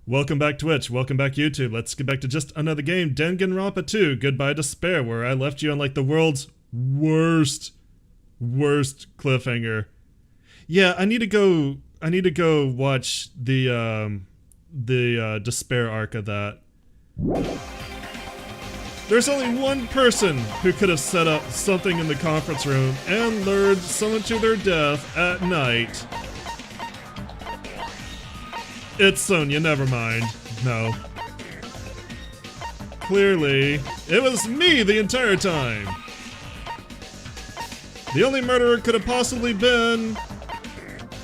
Welcome back Twitch, welcome back YouTube. Let's get back to just another game, Danganronpa 2, Goodbye Despair, where I left you on like the world's worst cliffhanger. Yeah, I need to go watch the despair arc of that. There's only one person who could have set up something in the conference room and lured someone to their death at night. It's Sonya, never mind. No. Clearly, it was me the entire time. The only murderer could have possibly been...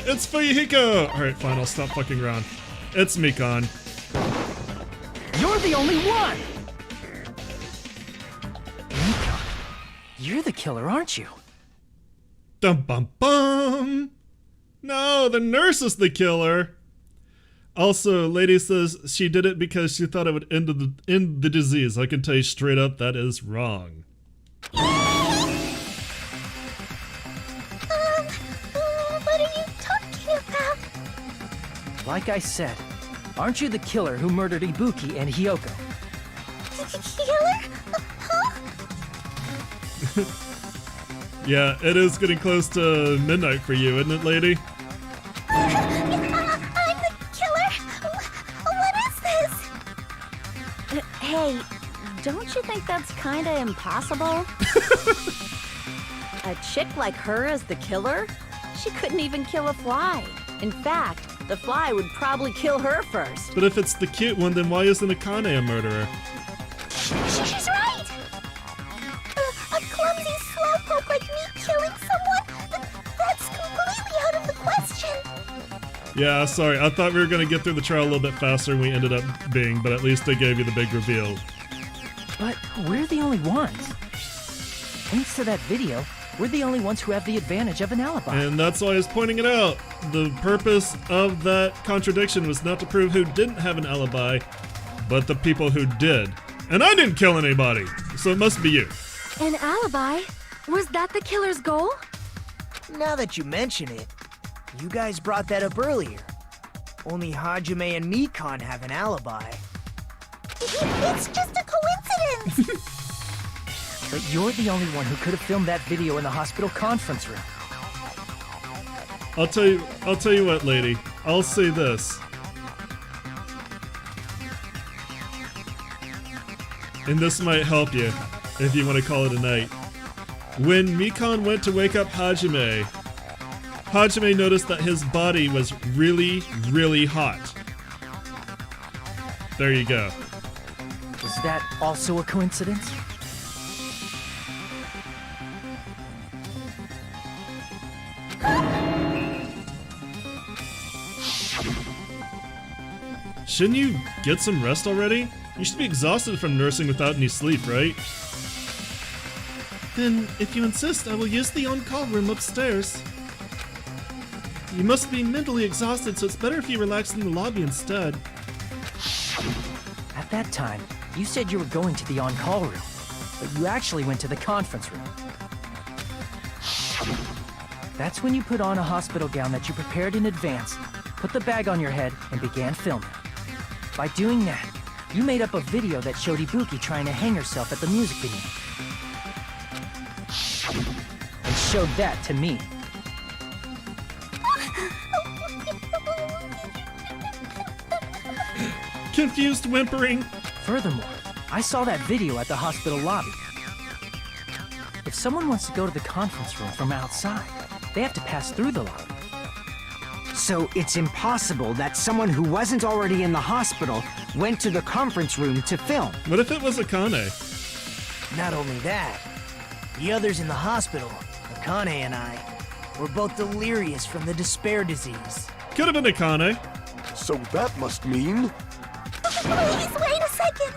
It's Fuyuhiko! Alright, fine, I'll stop fucking around. It's Mikan. You're the only one! Mikan, you're the killer, aren't you? Dum bum bum! No, the nurse is the killer! Also, lady says she did it because she thought it would end the disease. I can tell you straight up, that is wrong. What are you talking about? Like I said, aren't you the killer who murdered Ibuki and Hyoko? Killer? Huh? Yeah, it is getting close to midnight for you, isn't it, lady? I'm the killer? What is this? Hey, don't you think that's kinda impossible? A chick like her as the killer? She couldn't even kill a fly. In fact, the fly would probably kill her first. But if it's the cute one, then why isn't Akane a murderer? She's right! A clumsy slowpoke like me killing someone? That's completely out of the question! Yeah, sorry, I thought we were gonna get through the trial a little bit faster than we ended up being, but at least they gave you the big reveal. But we're the only ones. Thanks to that video, we're the only ones who have the advantage of an alibi. And that's why I was pointing it out. The purpose of that contradiction was not to prove who didn't have an alibi, but the people who did. And I didn't kill anybody, so it must be you. An alibi? Was that the killer's goal? Now that you mention it, you guys brought that up earlier. Only Hajime and Mikan have an alibi. It's just a coincidence! But you're the only one who could have filmed that video in the hospital conference room. I'll tell you what, lady. I'll say this. And this might help you, if you want to call it a night. When Mikan went to wake up Hajime, Hajime noticed that his body was really, really hot. There you go. Is that also a coincidence? Shouldn't you get some rest already? You should be exhausted from nursing without any sleep, right? Then, if you insist, I will use the on-call room upstairs. You must be mentally exhausted, so it's better if you relax in the lobby instead. At that time, you said you were going to the on-call room, but you actually went to the conference room. That's when you put on a hospital gown that you prepared in advance, put the bag on your head, and began filming. By doing that, you made up a video that showed Ibuki trying to hang herself at the music venue. And showed that to me. Confused whimpering. Furthermore, I saw that video at the hospital lobby. If someone wants to go to the conference room from outside, they have to pass through the lobby. So it's impossible that someone who wasn't already in the hospital went to the conference room to film. What if it was Akane? Not only that, the others in the hospital, Akane and I, were both delirious from the despair disease. Could have been Akane. So that must mean... Please, wait a second!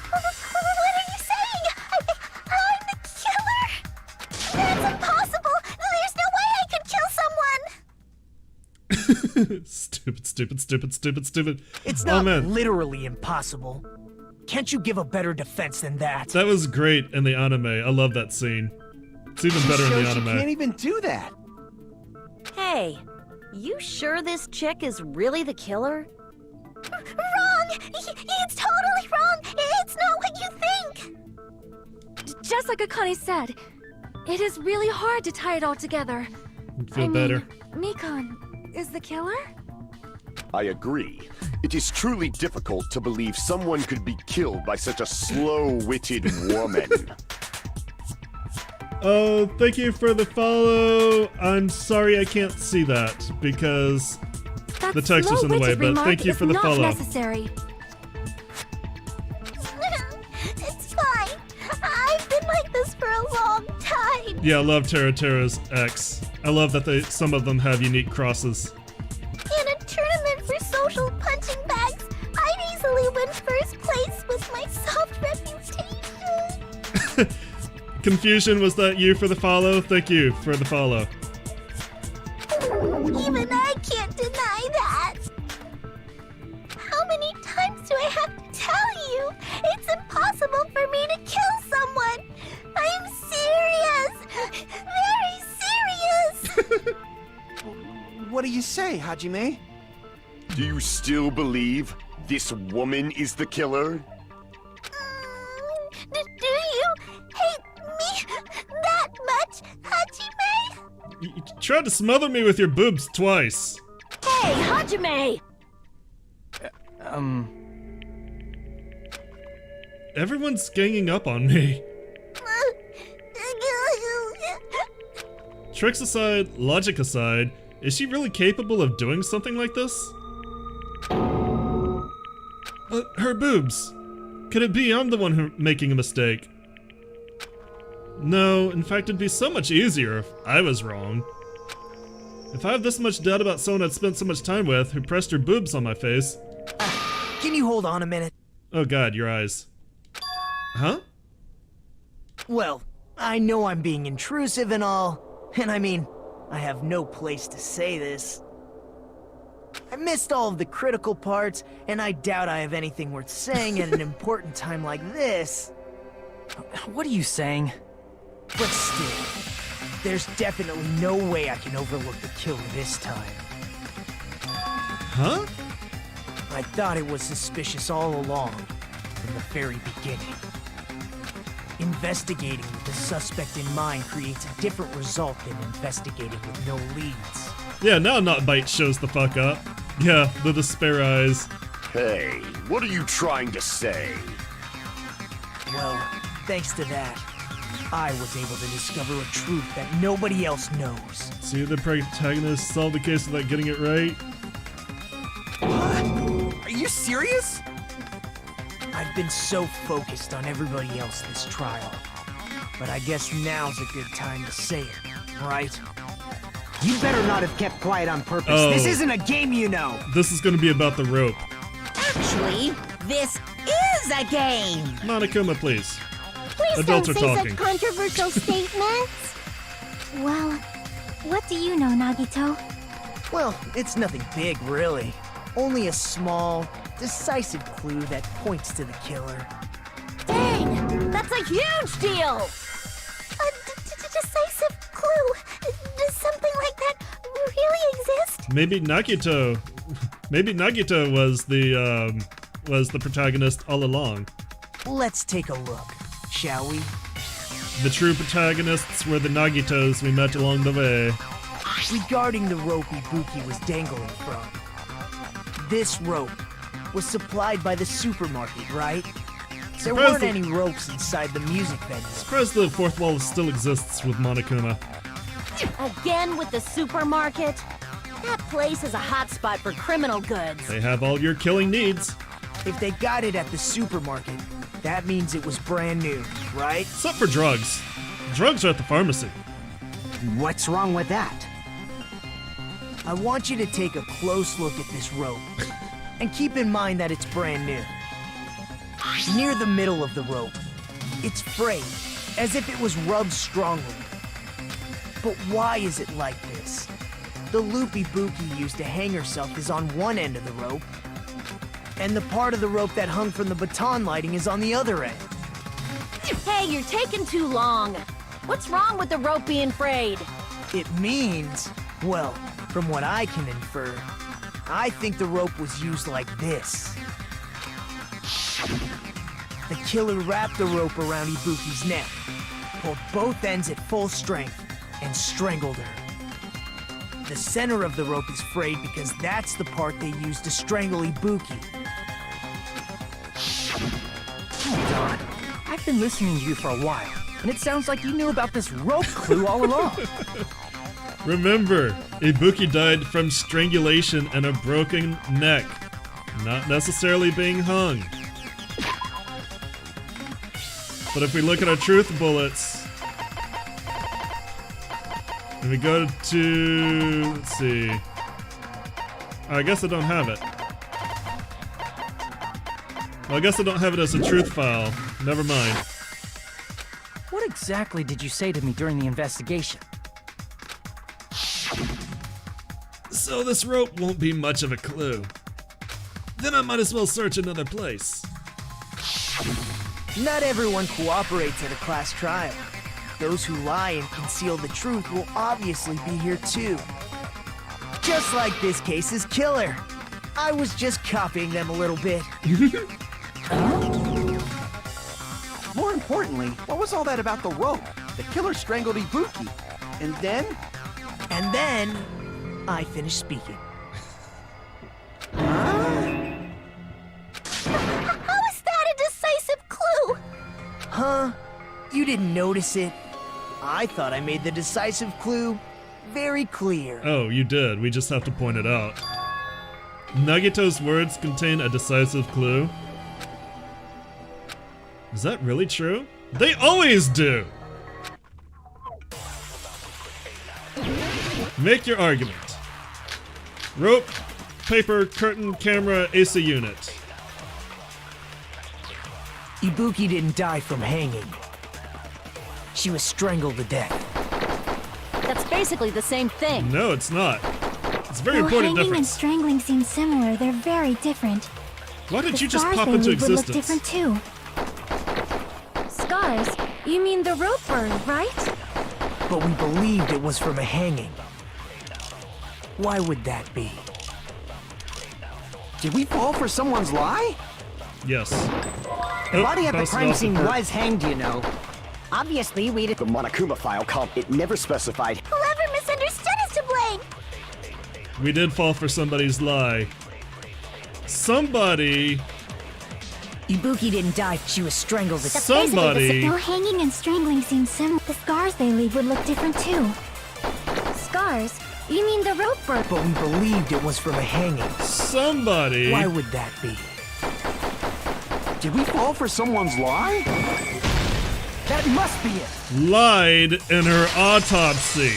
What are you saying? I'm the killer? That's impossible! There's no way I could kill someone! Stupid. It's Oh, not man. literally impossible. Can't you give a better defense than that? That was great in the anime. I love that scene. It's even better in the Shows you anime. can't even do that. Hey, you sure this chick is really the killer? Wrong! It's totally wrong! It's not what you think! Just like Akane said, it is really hard to tie it all together. Feel better. Mikan is the killer? I agree. It is truly difficult to believe someone could be killed by such a slow-witted woman. Oh, thank you for the follow. I'm sorry I can't see that because That the text was in the way, slow-witted but remark thank you is for the not follow. necessary. It's fine. I've been like this for a long time. Yeah, I love Tera's ex. I love that some of them have unique crosses. In a tournament for social punching bags, I'd easily win first place with my soft reputation. Confusion, was that you for the follow? Thank you for the follow. Even I can't deny that. How many times do I have to tell you? It's impossible for me to kill someone. I'm serious. Very serious. What do you say, Hajime? Do you still believe this woman is the killer? Do you hate me that much, Hajime? You tried to smother me with your boobs twice. Hey, Hajime! Everyone's ganging up on me. Tricks aside, logic aside, is she really capable of doing something like this? Her boobs. Could it be I'm the one who making a mistake? No, in fact it'd be so much easier if I was wrong. If I have this much doubt about someone I'd spent so much time with who pressed her boobs on my face... Can you hold on a minute? Oh god, your eyes. Huh? Well, I know I'm being intrusive and all, and I mean, I have no place to say this. I missed all of the critical parts, and I doubt I have anything worth saying at an important time like this. What are you saying? But still, there's definitely no way I can overlook the killer this time. Huh? I thought it was suspicious all along, from the very beginning. Investigating with the suspect in mind creates a different result than investigating with no leads. Yeah, now Notbite shows the fuck up. Yeah, the despair eyes. Hey, what are you trying to say? Well, thanks to that, I was able to discover a truth that nobody else knows. See, the protagonist solved the case without getting it right. Are you serious? I've been so focused on everybody else this trial. But I guess now's a good time to say it, right? You better not have kept quiet on purpose. Oh. This isn't a game, you know. This is gonna be about the rope. Actually, this is a game! Monokuma, please. Please Adults don't are say talking. such controversial statements. Well, what do you know, Nagito? Well, it's nothing big, really. Only a small, decisive clue that points to the killer. Dang! That's a huge deal! A decisive clue. Does something like that really exist? Maybe Nagito. Maybe Nagito was the protagonist all along. Let's take a look, shall we? The true protagonists were the Nagitos we met along the way. Regarding the rope Ibuki was dangling from. This rope was supplied by the supermarket, right? There weren't any ropes inside the music venue. Surprised the fourth wall still exists with Monokuma. Again with the supermarket? That place is a hotspot for criminal goods. They have all your killing needs. If they got it at the supermarket, that means it was brand new, right? Except for drugs. Drugs are at the pharmacy. What's wrong with that? I want you to take a close look at this rope, and keep in mind that it's brand new. Near the middle of the rope, it's frayed, as if it was rubbed strongly. But why is it like this? The loop Ibuki used to hang herself is on one end of the rope, and the part of the rope that hung from the baton lighting is on the other end. Hey, you're taking too long. What's wrong with the rope being frayed? It means, well, from what I can infer, I think the rope was used like this. The killer wrapped the rope around Ibuki's neck, pulled both ends at full strength, and strangled her. The center of the rope is frayed because that's the part they used to strangle Ibuki. Hold on. I've been listening to you for a while, and it sounds like you knew about this rope clue all along. Remember, Ibuki died from strangulation and a broken neck, not necessarily being hung. But if we look at our truth bullets, and we go to, let's see, I guess I don't have it. Well, I guess I don't have it as a truth file. Never mind. What exactly did you say to me during the investigation? So this rope won't be much of a clue. Then I might as well search another place. Not everyone cooperates at a class trial. Those who lie and conceal the truth will obviously be here too. Just like this case's killer. I was just copying them a little bit. More importantly, what was all that about the rope? The killer strangled Ibuki. And then? And then, I finished speaking. How is that a decisive clue? Huh? You didn't notice it? I thought I made the decisive clue very clear. Oh, you did. We just have to point it out. Nagito's words contain a decisive clue. Is that really true? They always do! Make your argument. Rope, paper, curtain, camera, AC unit. Ibuki didn't die from hanging. She was strangled to death. That's basically the same thing. No, it's not. It's a very Though important hanging and difference. strangling seem similar, they're very different. Why did The you just scars pop they into leave would look existence? different too. Scars? You mean the rope burn, right? But we believed it was from a hanging. Why would that be? Did we fall for someone's lie? Yes. The body at the bounced crime off the scene perch. was hanged, you know. Obviously, we The Monokuma file comp, it never specified. Whoever misunderstood is to blame. We did fall for somebody's lie. Somebody. Ibuki didn't die, she was strangled to death. Somebody. Though hanging and strangling seem similar, the scars they leave would look different too. Scars? You mean the rope burn? But we believed it was from a hanging. Somebody. Why would that be? Did we fall for someone's lie? That must be it! Lied in her autopsy.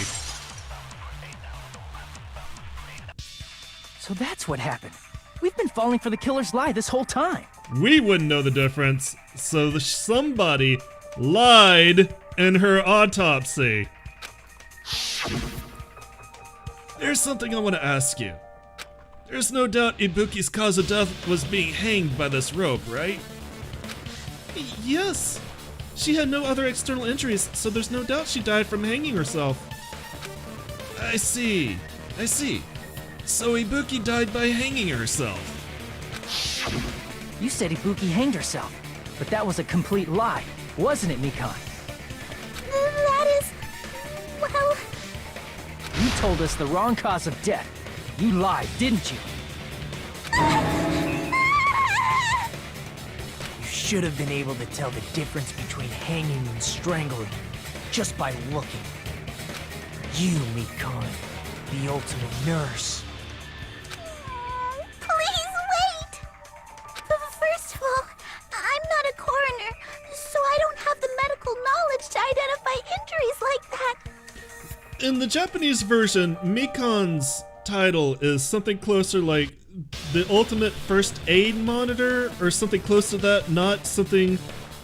So that's what happened. We've been falling for the killer's lie this whole time. We wouldn't know the difference, so somebody lied in her autopsy. There's something I want to ask you. There's no doubt Ibuki's cause of death was being hanged by this rope, right? Yes. She had no other external injuries, so there's no doubt she died from hanging herself. I see. So Ibuki died by hanging herself. You said Ibuki hanged herself, but that was a complete lie, wasn't it, Mikan? That is... well... You told us the wrong cause of death. You lied, didn't you? You should have been able to tell the difference between hanging and strangling just by looking. You, Mikan, the ultimate nurse. Please wait! First of all, I'm not a coroner, so I don't have the medical knowledge to identify injuries like that. In the Japanese version, Mikan's title is something closer like the ultimate first aid monitor or something close to that, not something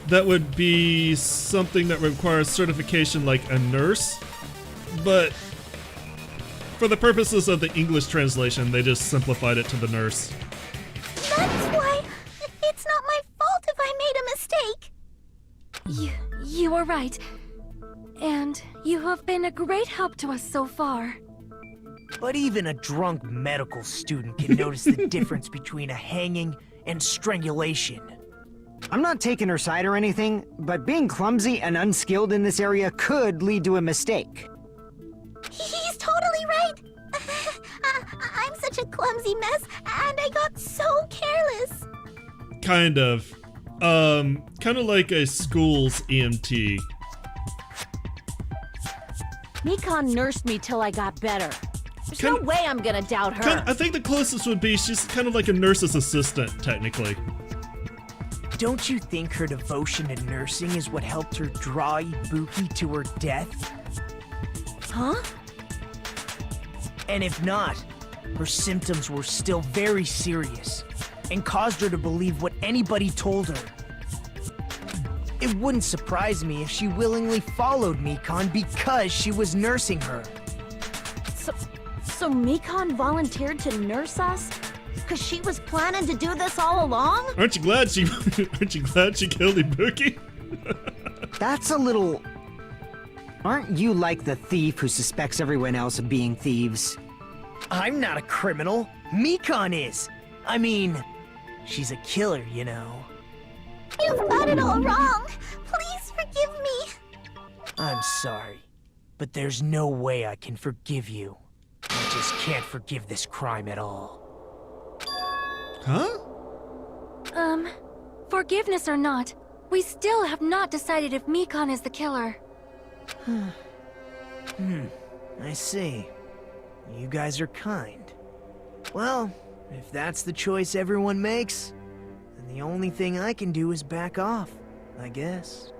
that would be something that requires certification like a nurse. But for the purposes of the English translation, they just simplified it to the nurse. That's why it's not my fault if I made a mistake. You were right. And you have been a great help to us so far. But even a drunk medical student can notice the difference between a hanging and strangulation. I'm not taking her side or anything, but being clumsy and unskilled in this area could lead to a mistake. He's totally right. I'm such a clumsy mess, and I got so careless. Kind of. Kind of like a school's EMT. Mikan nursed me till I got better. There's no way I'm gonna doubt her. I think the closest would be she's kind of like a nurse's assistant, technically. Don't you think her devotion to nursing is what helped her draw Ibuki to her death? Huh? And if not, her symptoms were still very serious and caused her to believe what anybody told her. It wouldn't surprise me if she willingly followed Mikan because she was nursing her. So Mikan volunteered to nurse us? Because she was planning to do this all along? Aren't you glad she killed Ibuki? That's a little... Aren't you like the thief who suspects everyone else of being thieves? I'm not a criminal. Mikan is. I mean, she's a killer, you know. You've got it all wrong. Please forgive me. I'm sorry, but there's no way I can forgive you. I just can't forgive this crime at all. Huh? Forgiveness or not, we still have not decided if Mikan is the killer. I see. You guys are kind. Well, if that's the choice everyone makes, then the only thing I can do is back off, I guess.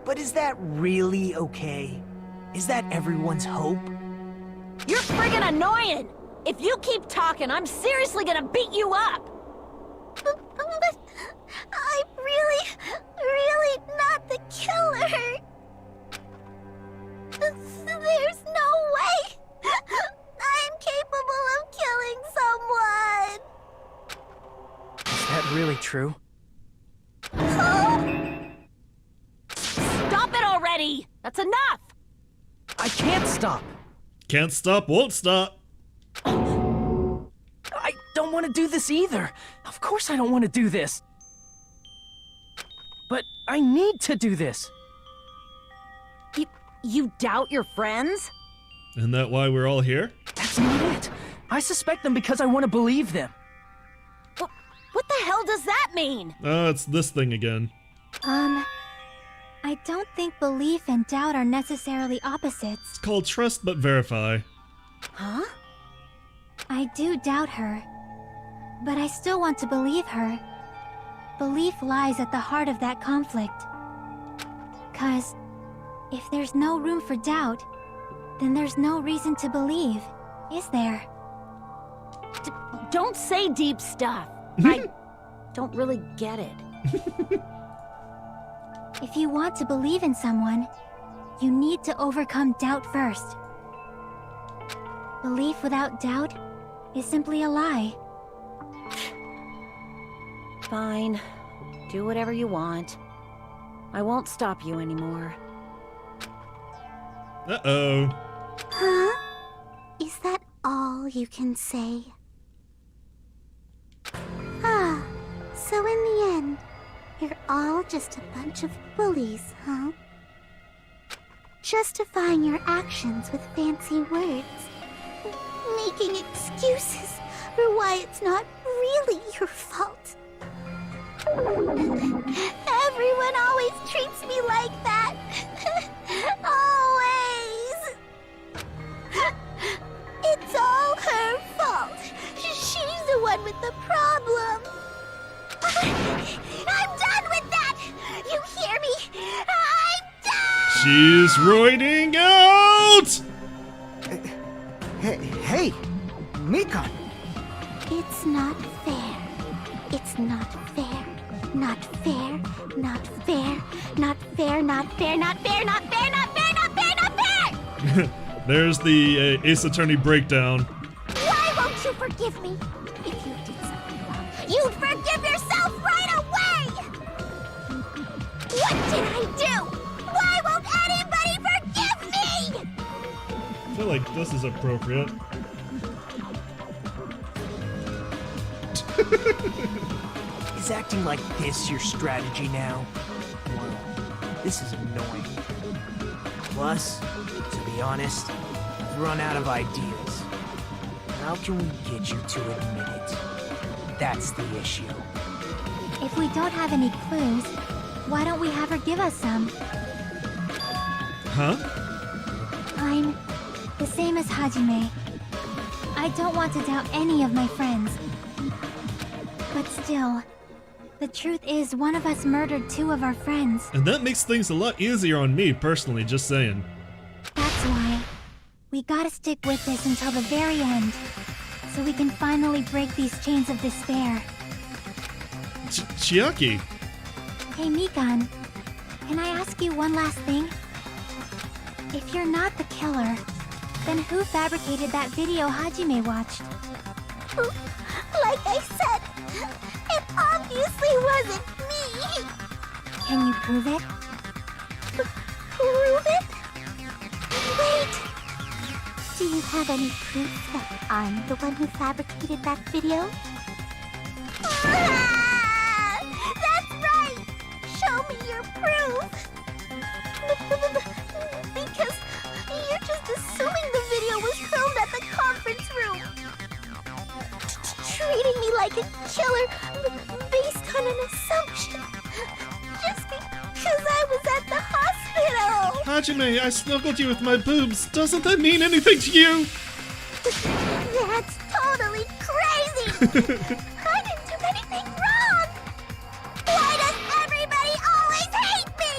But is that really okay? Is that everyone's hope? You're friggin' annoying! If you keep talking, I'm seriously gonna beat you up! But I'm really not the killer. There's no way I'm capable of killing someone. Is that really true? Stop it already! That's enough! I can't stop! Can't stop, won't stop. I don't want to do this either. Of course I don't want to do this. But I need to do this. You doubt your friends? Isn't that why we're all here? That's not it. I suspect them because I want to believe them. What the hell does that mean? Oh, it's this thing again. I don't think belief and doubt are necessarily opposites. It's called trust but verify. Huh? I do doubt her, but I still want to believe her. Belief lies at the heart of that conflict. 'Cause if there's no room for doubt, then there's no reason to believe, is there? Don't say deep stuff. I don't really get it. If you want to believe in someone, you need to overcome doubt first. Belief without doubt is simply a lie. Fine. Do whatever you want. I won't stop you anymore. Uh-oh. Huh? Is that all you can say? Ah, so in the end, you're all just a bunch of bullies, huh? Justifying your actions with fancy words. Making excuses for why it's not really your fault. Everyone always treats me like that. Always. It's all her fault. She's the one with the problem. I'm done with that. You hear me? I'm done. She's roiding out! Hey, Mikan! It's not fair. It's not fair. Not fair. Not fair. Not fair. Not fair. Not fair. Not fair. Not fair. Not fair. Not fair. There's the Ace Attorney breakdown. Why won't you forgive me? If you did something wrong, you'd forgive yourself right away. What did I do? Why won't anybody forgive me? I feel like this is appropriate. Is acting like this your strategy now? Well, this is annoying. Plus, to be honest, I've run out of ideas. How can we get you to admit it? That's the issue. If we don't have any clues, why don't we have her give us some? Huh? I'm the same as Hajime. I don't want to doubt any of my friends. But still, the truth is one of us murdered 2 of our friends. And that makes things a lot easier on me, personally, just saying. That's why we gotta stick with this until the very end, so we can finally break these chains of despair. Chiaki! Hey Mikan, can I ask you one last thing? If you're not the killer, then who fabricated that video Hajime watched? Like I said, it obviously wasn't me. Can you prove it? Prove it? Wait. Do you have any proof that I'm the one who fabricated that video? Ah! That's right! Show me your proof! Because you're just assuming the video was filmed at the conference room. Treating me like a killer based on an assumption. Just because I was at the hospital. Hajime, I snuggled you with my boobs. Doesn't that mean anything to you? That's totally crazy! I didn't do anything wrong! Why does everybody always hate me?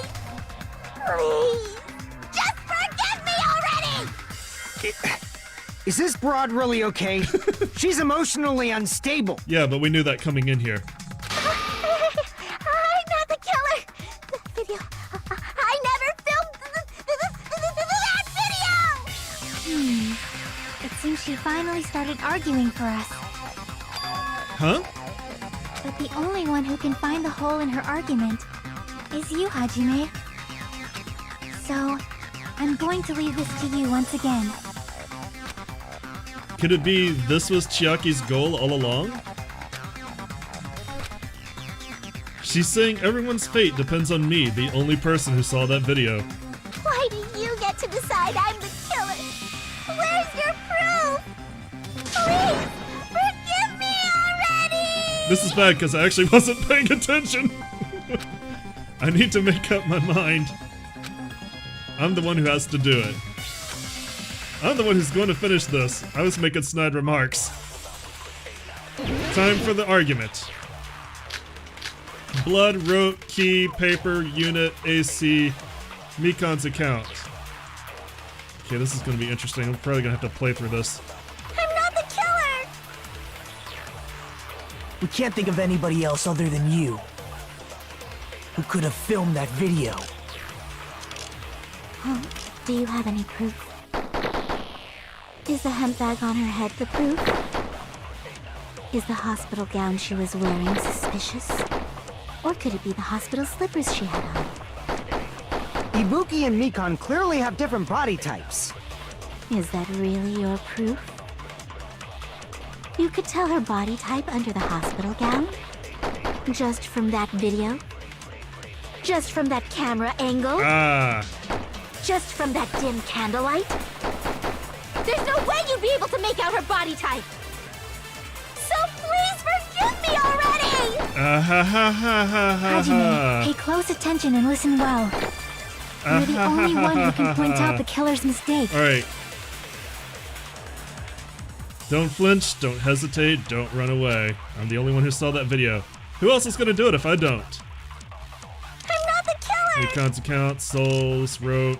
Please, just forgive me already! Is this broad really okay? She's emotionally unstable. Yeah, but we knew that coming in here. I'm not the killer! The video... I never filmed that video! It seems she finally started arguing for us. Huh? But the only one who can find the hole in her argument is you, Hajime. So, I'm going to leave this to you once again. Could it be this was Chiaki's goal all along? She's saying everyone's fate depends on me, the only person who saw that video. Why do you get to decide I'm the killer? Where's your proof? Please, forgive me already! This is bad because I actually wasn't paying attention. I need to make up my mind. I'm the one who has to do it. I'm the one who's going to finish this. I was making snide remarks. Time for the argument. Blood wrote key paper unit AC Mikan's account. Okay, this is going to be interesting. I'm probably going to have to play through this. I'm not the killer! We can't think of anybody else other than you who could have filmed that video. Do you have any proof? Is the hemp bag on her head the proof? Is the hospital gown she was wearing suspicious? Or could it be the hospital slippers she had on? Ibuki and Mikan clearly have different body types. Is that really your proof? You could tell her body type under the hospital gown? Just from that video? Just from that camera angle? Ah. Just from that dim candlelight? There's no way you'd be able to make out her body type! So please forgive me already! Hajime, pay close attention and listen well. You're the only one who can point out the killer's mistake. Alright. Don't flinch, don't hesitate, don't run away. I'm the only one who saw that video. Who else is gonna do it if I don't? I'm not the killer! Mikan's account, souls, wrote,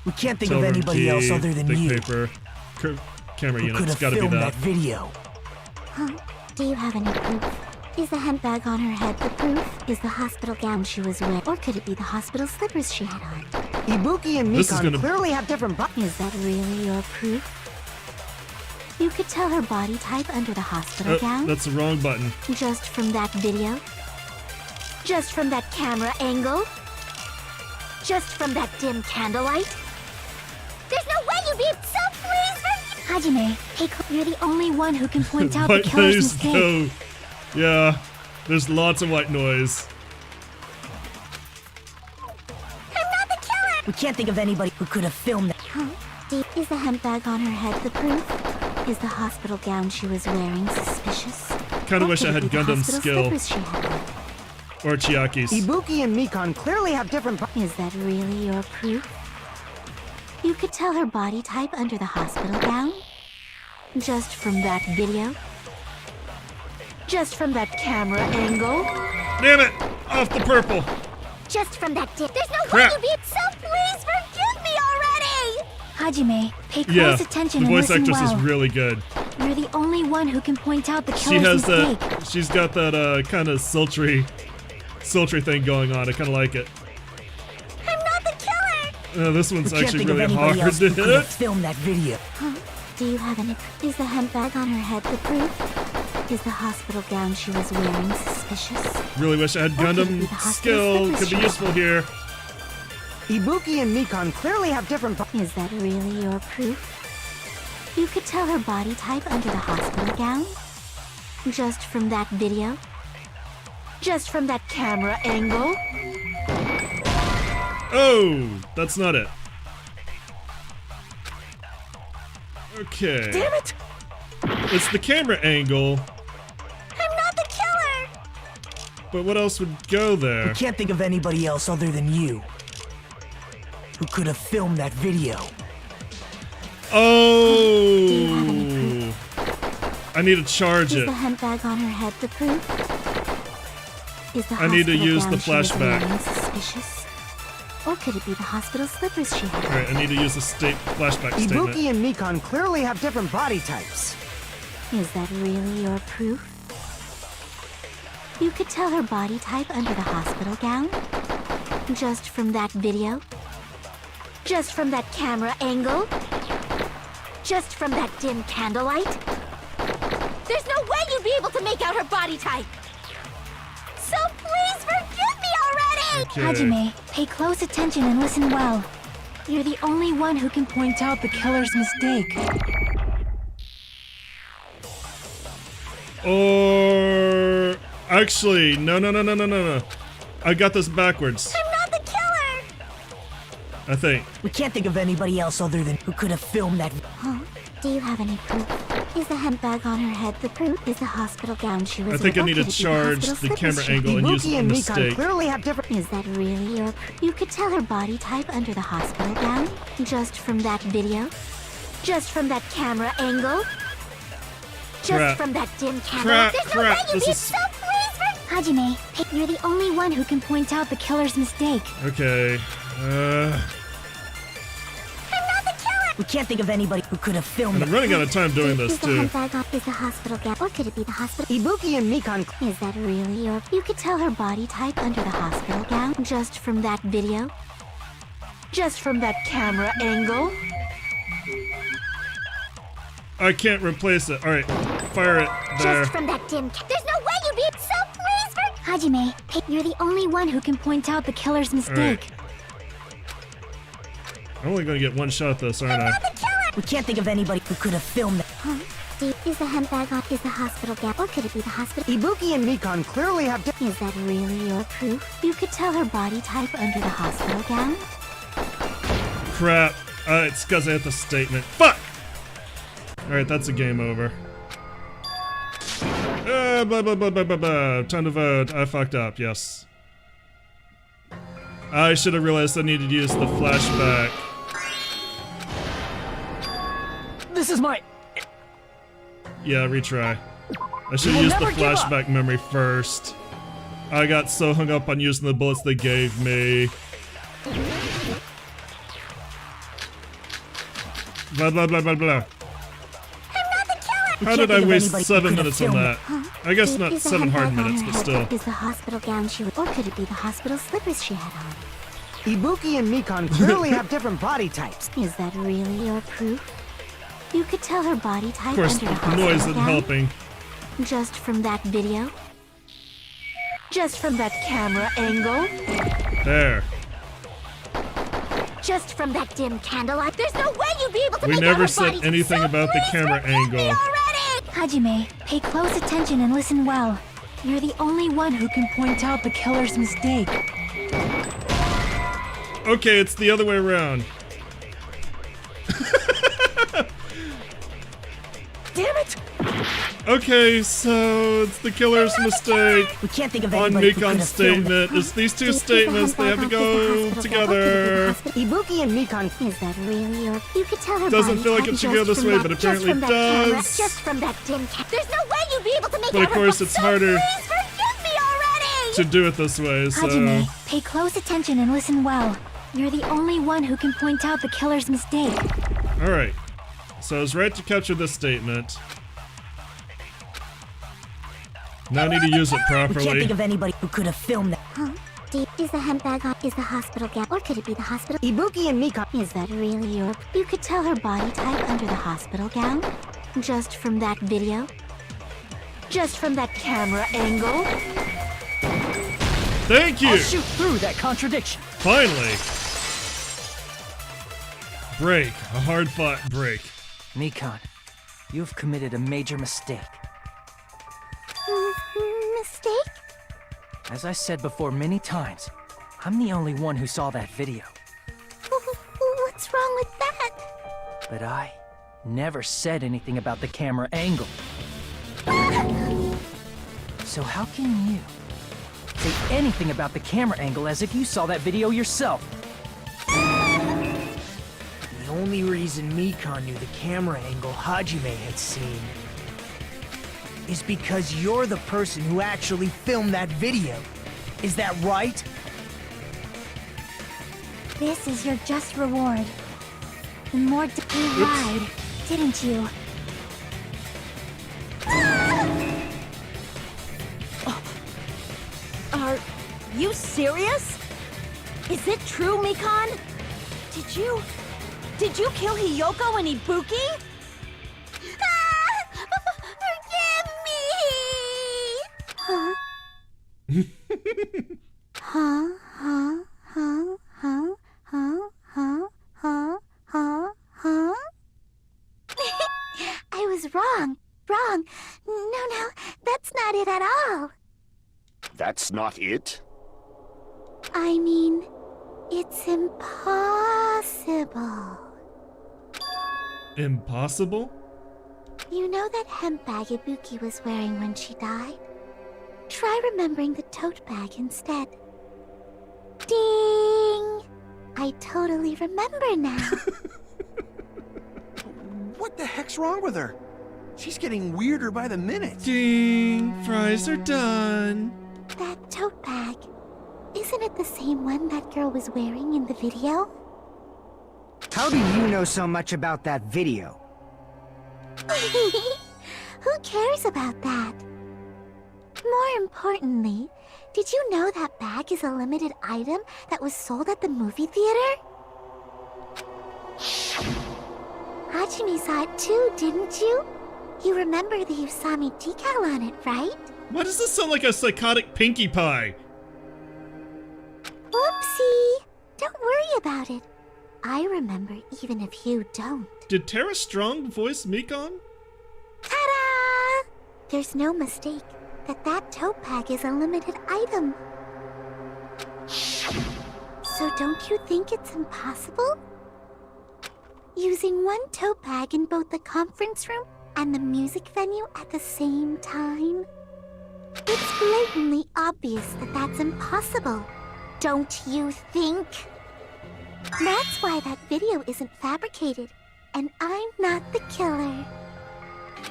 We can't think of Teleroom anybody key, else other than big you paper, camera who unit, could it's have gotta be filmed that. that video. Do you have any proof? Is the hemp bag on her head the proof? Is the hospital gown she was wearing? Or could it be the hospital slippers she had on? Ibuki and This is Mikan gonna- clearly have different bodies. Is that really your proof? You could tell her body type under the hospital gown? That's the wrong button. Just from that video? Just from that camera angle? Just from that dim candlelight? There's no way you'd be... So please Hajime, you're the only one who can point out the White killer's noise, mistake. go. Yeah, there's lots of white noise. I'm not the killer! We can't think of anybody who could have filmed that. Huh? Is the hemp bag on her head the proof? Is the hospital gown she was wearing suspicious? Kinda Or wish could I it had be the Gundam's hospital skill. slippers she had on? Or Chiaki's. Ibuki and Mikan clearly have different. Is that really your proof? You could tell her body type under the hospital gown? Just from that video? Just from that camera angle? Damn it! Off the purple! Just from that dip. There's no Crap. way you beat. So please forgive me already! Hajime, pay close Yeah, attention the and voice listen actress well. is really good. You're the only one who can point out the She killer's has mistake. that. She's got that kind of sultry thing going on. I kind of like it. I'm not the killer! This one's We can't actually think of really anybody hard else to who could have hit. filmed that video. Huh? Do you have any? Is the hemp bag on her head the proof? Is the hospital gown she was wearing suspicious? Really wish I had Or could it be Gundam the hospital skill. slippers Could be she useful here. Ibuki and Mikan clearly have different. Is that really your proof? You could tell her body type under the hospital gown? Just from that video? Just from that camera angle? Oh, that's not it. Okay. Damn it! It's the camera angle, I'm not the killer! but what else would go there? We can't think of anybody else other than you who could have filmed that video. Oh! I need to charge Is it. the hemp bag on her head the proof? Is the I need to hospital use gown the she was flashback. wearing suspicious? Or could it be the hospital slippers she had? Alright, I need to use the flashback Ibuki statement. and Mikan clearly have different body types. Is that really your proof? You could tell her body type under the hospital gown? Just from that video? Just from that camera angle? Just from that dim candlelight? There's no way you'd be able to make out her body type! So please forgive me already! Okay. Hajime, pay close attention and listen well. You're the only one who can point out the killer's mistake. Or actually, no. I got this backwards. I'm not the killer! I think. We can't think of anybody else other than who could have filmed that. Huh? Do you have any proof? Is the hemp bag on her head the proof? Is the hospital gown she was I think I wearing? need Or to could it be charge hospital the slippers camera she- angle and use Ibuki the and Mikan mistake. clearly have different. Is that really your... You could tell her body type under the hospital gown? Just from that video? Just from that camera angle? Just Crap. from that dim camera? Crap. This is So please forgive Hajime, you're the only one who can point out the killer's mistake. okay. We can't think of anybody who could have filmed And I'm that. running out of time doing this Is the too. hemp bag on... Is the hospital gown... Or could it be the hospital... Ibuki and Mikan. Is that really your... You could tell her body type under the hospital gown? Just from that video? Just from that camera angle? I can't replace it. Alright, fire it there. Just from that dim There's no way you'd be. So please forgive Hajime, you're the only one who can point out the killer's mistake. I'm only gonna get one shot at this, aren't I? the killer! We can't think of anybody who could have filmed that. Huh? Is the hemp bag on... Is the hospital gown... Or could it be the hospital... Ibuki and Mikan clearly have different. Is that really your proof? You could tell her body type under the hospital gown? Crap. It's because I hit the statement. Fuck! Alright, that's a game over. Blah. Time to vote. I fucked up, yes. I should have realized I needed to use the flashback. This is my. Yeah, retry. I should will have used the never give up. flashback memory first. I got so hung up on using the bullets they gave me. Blah. How did I think of waste anybody who 7 could have minutes on filmed that? Huh? I guess not Is the 7 hemp hard bag on minutes, her but head? still. Is the hospital gown she was... Or could it be the hospital slippers she had on? Ibuki and Mikan clearly have different body types. Is that really your proof? You could tell her body type Of course, under the the hospital noise isn't gown? helping. Just from that video? Just from that camera angle? There. Just from that dim candlelight, there's no way you'd be able to We make out never her said body. anything So about the please camera forgive me angle. already! Hajime, pay close attention and listen well. You're the only one who can Point out the killer's mistake. Okay, it's the other way around. Damn it! Okay, so it's the killer's mistake. We can't think of On anybody who could Mikan's have filmed statement, it's these two statements, they have to go together. Ibuki and Mikan. Is that really your... You could tell her Doesn't body feel like type it should go just this from way, that- but just apparently from that camera, does. Just from that dim There's no way you'd be able to make But out of course her it's harder Please forgive me already! to do it this way, so... Hajime, pay close attention and listen well. You're the only one who can point out the killer's mistake. Alright. So I was right to capture this statement. Now I need to use it We can't properly. think of anybody who could have filmed that. Huh? Deep, is the handbag on? Is the hospital gown? Or could it be the hospital? Ibuki and Mikan. Is that really your... You could tell her body type under the hospital gown? Just from that video? Just from that camera angle? Thank you! I'll shoot through that contradiction. Finally! Break. A hard-fought break. Mikan, you've committed a major mistake. Mistake? As I said before many times, I'm the only one who saw that video. What's wrong with that? But I never said anything about the camera angle. So how can you say anything about the camera angle as if you saw that video yourself? The only reason Mikan knew the camera angle Hajime had seen is because you're the person who actually filmed that video. Is that right? This is your just reward. The more you lied, didn't you? Are you serious? Is it true, Mikan? Did you kill Hiyoko and Ibuki? Forgive me! Huh? Huh? Huh? Huh? Huh? Huh? Huh? Huh? Huh? Huh? I was wrong. Wrong. No, that's not it at all. That's not it? I mean, it's impossible. Impossible? You know that hemp bag Ibuki was wearing when she died? Try remembering the tote bag instead. Ding! I totally remember now. What the heck's wrong with her? She's getting weirder by the minute. Ding! Fries are done. That tote bag. Isn't it the same one that girl was wearing in the video? How do you know so much about that video? Who cares about that? More importantly, did you know that bag is a limited item that was sold at the movie theater? Hajime saw it too, didn't you? You remember the Usami decal on it, right? Why does this sound like a psychotic Pinkie Pie? Whoopsie! Don't worry about it. I remember even if you don't. Did Tara Strong voice Mikan? Ta-da! There's no mistake that tote bag is a limited item. So don't you think it's impossible? Using one tote bag in both the conference room and the music venue at the same time? It's blatantly obvious that that's impossible. Don't you think? That's why that video isn't fabricated, and I'm not the killer.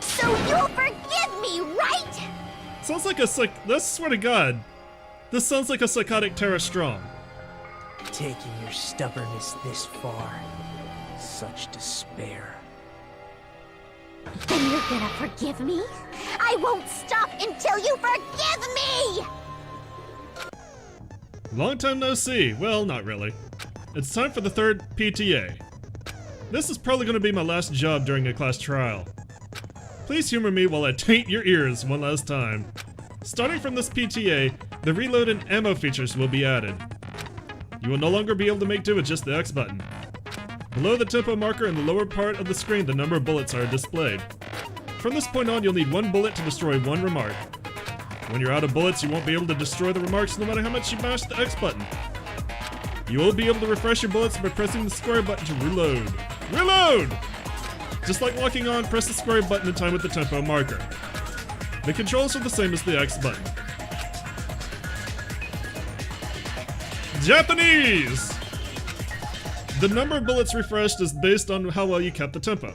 So you'll forgive me, right? Sounds like a this swear to God. This sounds like a psychotic Tara Strong. Taking your stubbornness this far. Such despair. Then you're gonna forgive me? I won't stop until you forgive me! Long time no see. Well, not really. It's time for the third PTA. This is probably going to be my last job during a class trial. Please humor me while I taint your ears one last time. Starting from this PTA, the reload and ammo features will be added. You will no longer be able to make do with just the X button. Below the tempo marker in the lower part of the screen, the number of bullets are displayed. From this point on, you'll need 1 bullet to destroy 1 remark. When you're out of bullets, you won't be able to destroy the remarks no matter how much you mash the X button. You will be able to refresh your bullets by pressing the square button to reload. Reload! Just like locking on, press the square button in time with the tempo marker. The controls are the same as the X button. Japanese! The number of bullets refreshed is based on how well you kept the tempo.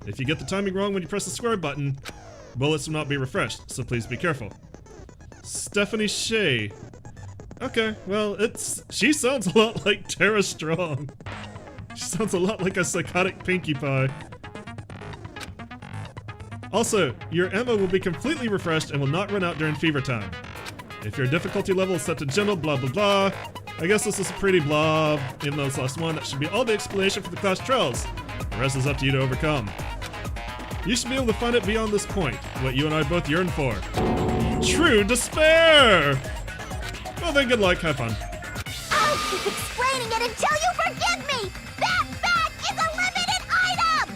If you get the timing wrong when you press the square button, bullets will not be refreshed, so please be careful. Stephanie Shea. Okay, well, she sounds a lot like Tara Strong. She sounds a lot like a psychotic Pinkie Pie. Also, your ammo will be completely refreshed and will not run out during fever time. If your difficulty level is set to gentle, blah blah blah. I guess this is a pretty blah, even though it's last one. That should be all the explanation for the class trials. The rest is up to you to overcome. You should be able to find it beyond this point, what you and I both yearn for. True despair! Well then, good luck, have fun. I'll keep explaining it until you forgive me! That bag is a limited item!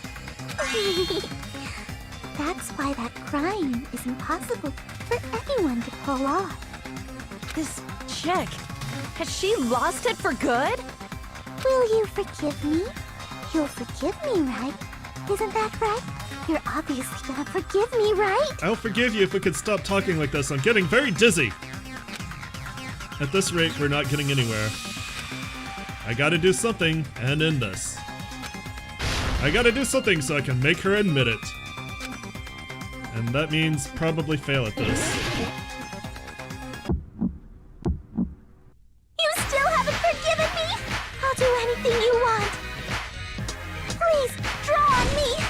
That's why that crime is impossible for anyone to pull off. This chick, has she lost it for good? Will you forgive me? You'll forgive me, right? Isn't that right? You're obviously gonna forgive me, right? I'll forgive you if we could stop talking like this. I'm getting very dizzy. At this rate, we're not getting anywhere. I gotta do something and end this. I gotta do something so I can make her admit it. And that means probably fail at this. You still haven't forgiven me? I'll do anything you want. Please, draw on me.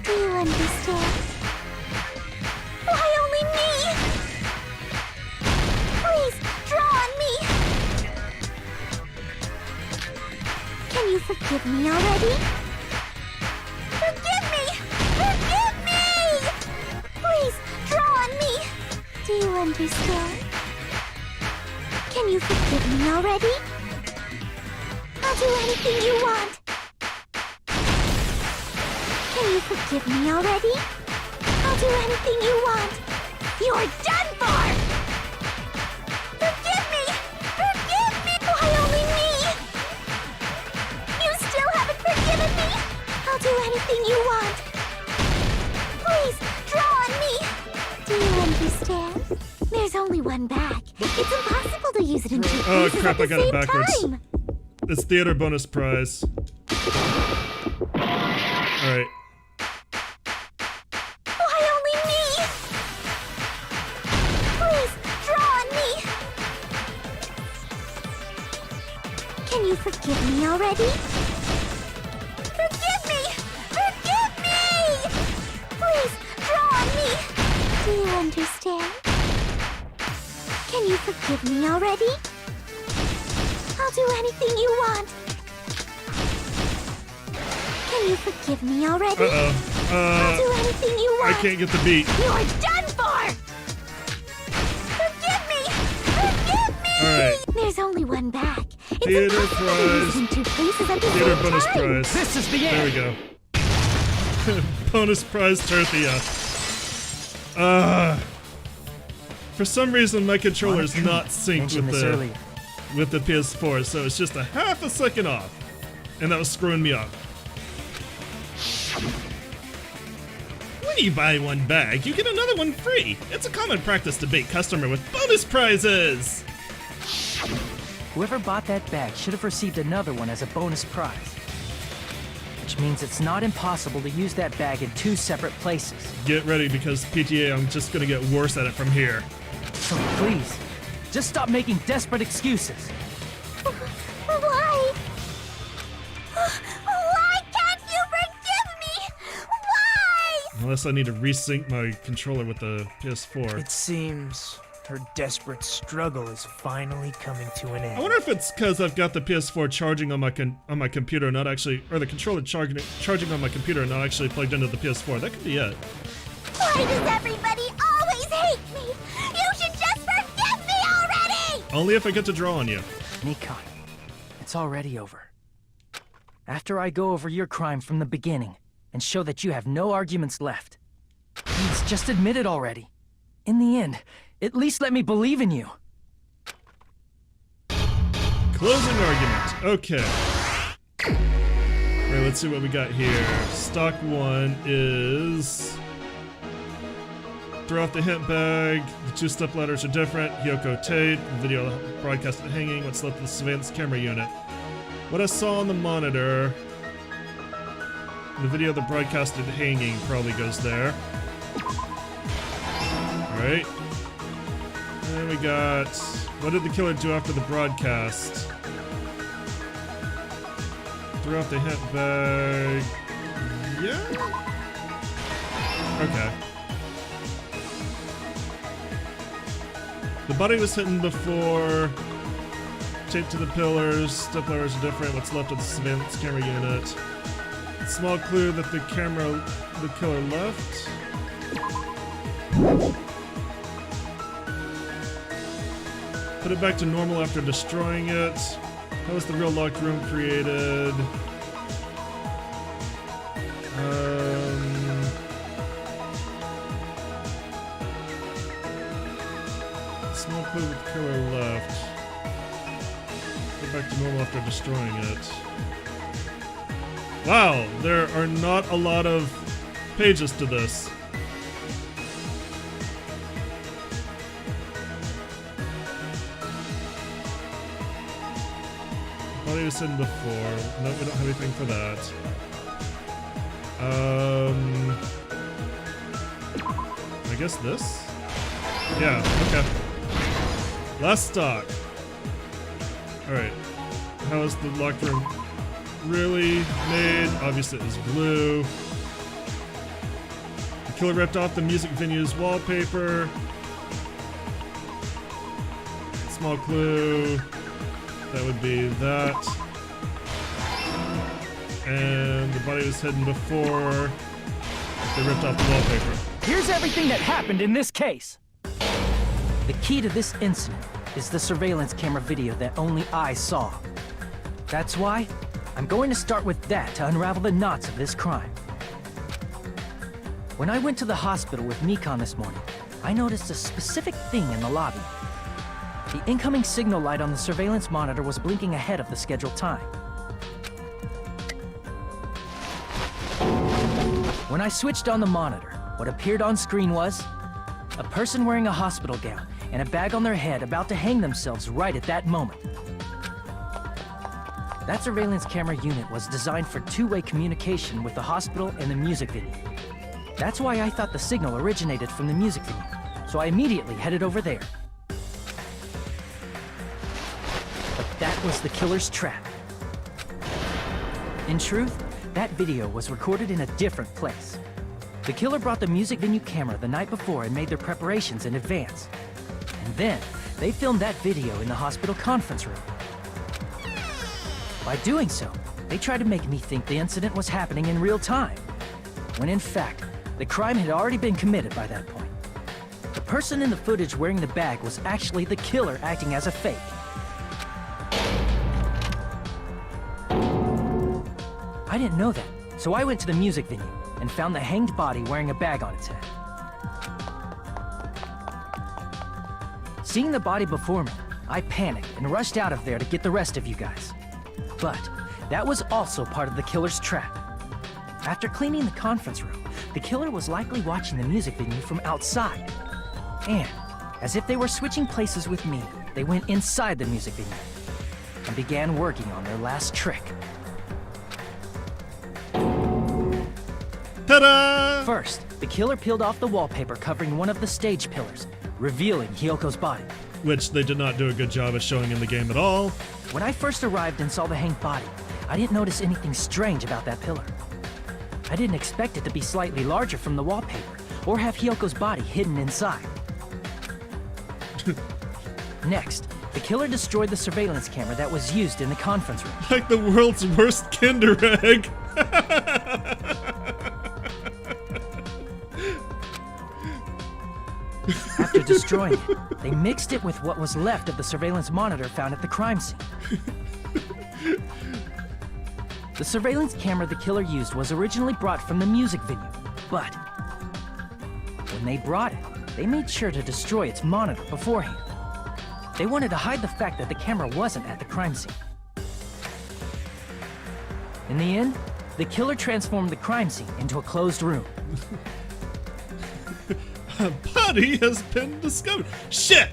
Do you understand? Why only me? Please, draw on me. Can you forgive me already? Forgive me! Forgive me! Please, draw on me. Do you understand? Can you forgive me already? I'll do anything you want. Can you forgive me already? I'll do anything you want. You're done for! Forgive me! Forgive me! Why only me? You still haven't forgiven me? I'll do anything you want. Please, draw on me. Do you understand? There's only one bag. It's impossible to use it in 2 Oh places crap, at the I got it same backwards. time. It's theater bonus prize. Alright. Why only me? Please, draw on me. Can you forgive me already? Forgive me! Forgive me! Please, draw on me. Do you understand? Can you forgive me already? I'll do anything you want. Can you forgive me already? I'll do anything you want. I can't get the beat. You're done for! Forgive me! Forgive me! Alright. There's only one bag. It's Theater impossible to use it in 2 places at the Theater same bonus time. prize. This is the end. There we go. Bonus prize Terthia. For some reason my controller's not synced Mentioned this earlier. with the PS4, so it's just a half a second off. And that was screwing me up. When you buy one bag, you get another one free. It's a common practice to bait customer with bonus prizes. Whoever bought that bag should have received another one as a bonus prize. Which means it's not impossible to use that bag in 2 separate places. Get ready because PTA, I'm just gonna get worse at it from here. So please, just stop making desperate excuses. Why? Why can't you forgive me? Why? Unless I need to resync my controller with the PS4. It seems her desperate struggle is finally coming to an I end. wonder if it's because I've got the PS4 charging on my computer, not actually, or the controller charging on my computer, and not actually plugged into the PS4. That could be it. Why does everybody always hate me? You should just forgive me already! Only if I get to draw on you. Mikan, it's already over. After I go over your crime from the beginning and show that you have no arguments left, please just admit it already. In the end, at least let me believe in you. Closing argument. Okay. Alright, let's see what we got here. Stock 1 is... Throw out the hint bag. The two-step ladders are different. Hyoko Tate. The video broadcasted hanging. What's left of the surveillance camera unit. What I saw on the monitor... The video that broadcasted hanging probably goes there. Alright. And we got... What did the killer do after the broadcast? Throw out the hint bag... Yeah? Okay. The body was hidden before... Taped to the pillars, step ladders are different, what's left of the surveillance camera unit. Small clue that the killer left. Put it back to normal after destroying it. How was the real locked room created? Small clue that the killer left. Put it back to normal after destroying it. Wow, there are not a lot of pages to this. Body was hidden before. No, we don't have anything for that. I guess this? Yeah, okay. Last stock. Alright. How is the locked room really made? Obviously it was blue. The killer ripped off the music venue's wallpaper. Small clue. That would be that. And the body was hidden before they ripped off the wallpaper. Here's everything that happened in this case. The key to this incident is the surveillance camera video that only I saw. That's why I'm going to start with that to unravel the knots of this crime. When I went to the hospital with Mikan this morning, I noticed a specific thing in the lobby. The incoming signal light on the surveillance monitor was blinking ahead of the scheduled time. When I switched on the monitor, what appeared on screen was a person wearing a hospital gown and a bag on their head about to hang themselves right at that moment. That surveillance camera unit was designed for two-way communication with the hospital and the music venue. That's why I thought the signal originated from the music venue, so I immediately headed over there. But that was the killer's trap. In truth, that video was recorded in a different place. The killer brought the music venue camera the night before and made their preparations in advance. And then, they filmed that video in the hospital conference room. By doing so, they tried to make me think the incident was happening in real time, when in fact, the crime had already been committed by that point. The person in the footage wearing the bag was actually the killer acting as a fake. I didn't know that, so I went to the music venue and found the hanged body wearing a bag on its head. Seeing the body before me, I panicked and rushed out of there to get the rest of you guys. But that was also part of the killer's trap. After cleaning the conference room, the killer was likely watching the music venue from outside. And, as if they were switching places with me, they went inside the music venue and began working on their last trick. Ta-da! First, the killer peeled off the wallpaper covering one of the stage pillars, revealing Hyoko's body. Which they did not do a good job of showing in the game at all. When I first arrived and saw the hanged body, I didn't notice anything strange about that pillar. I didn't expect it to be slightly larger from the wallpaper, or have Hyoko's body hidden inside. Next, the killer destroyed the surveillance camera that was used in the conference room. Like the world's worst Kinder Egg. After destroying it, they mixed it with what was left of the surveillance monitor found at the crime scene. The surveillance camera the killer used was originally brought from the music venue, but when they brought it, they made sure to destroy its monitor beforehand. They wanted to hide the fact that the camera wasn't at the crime scene. In the end, the killer transformed the crime scene into a closed room. A body has been discovered. Shit!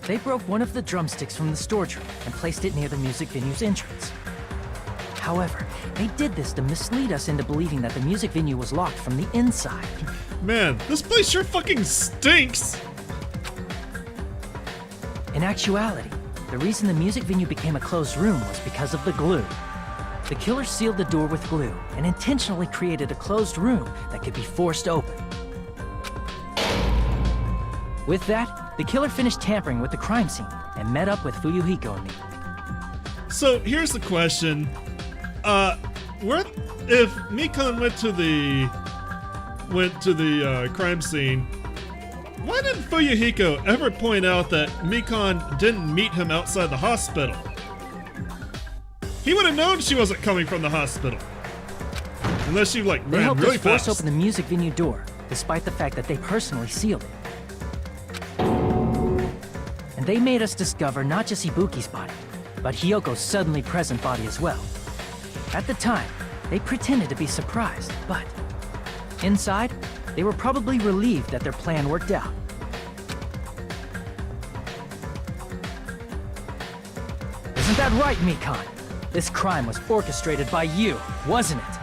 They broke one of the drumsticks from the storage room and placed it near the music venue's entrance. However, they did this to mislead us into believing that the music venue was locked from the inside. Man, this place sure fucking stinks! In actuality, the reason the music venue became a closed room was because of the glue. The killer sealed the door with glue and intentionally created a closed room that could be forced open. With that, the killer finished tampering with the crime scene and met up with Fuyuhiko and me. So here's the question. If Mikan went to the crime scene, why didn't Fuyuhiko ever point out that Mikan didn't meet him outside the hospital? He would have known she wasn't coming from the hospital. Unless she like They ran helped really us force fast. open the music venue door, despite the fact that they personally sealed it. And they made us discover not just Ibuki's body, but Hyoko's suddenly present body as well. At the time, they pretended to be surprised, but inside, they were probably relieved that their plan worked out. Isn't that right, Mikan? This crime was orchestrated by you, wasn't it?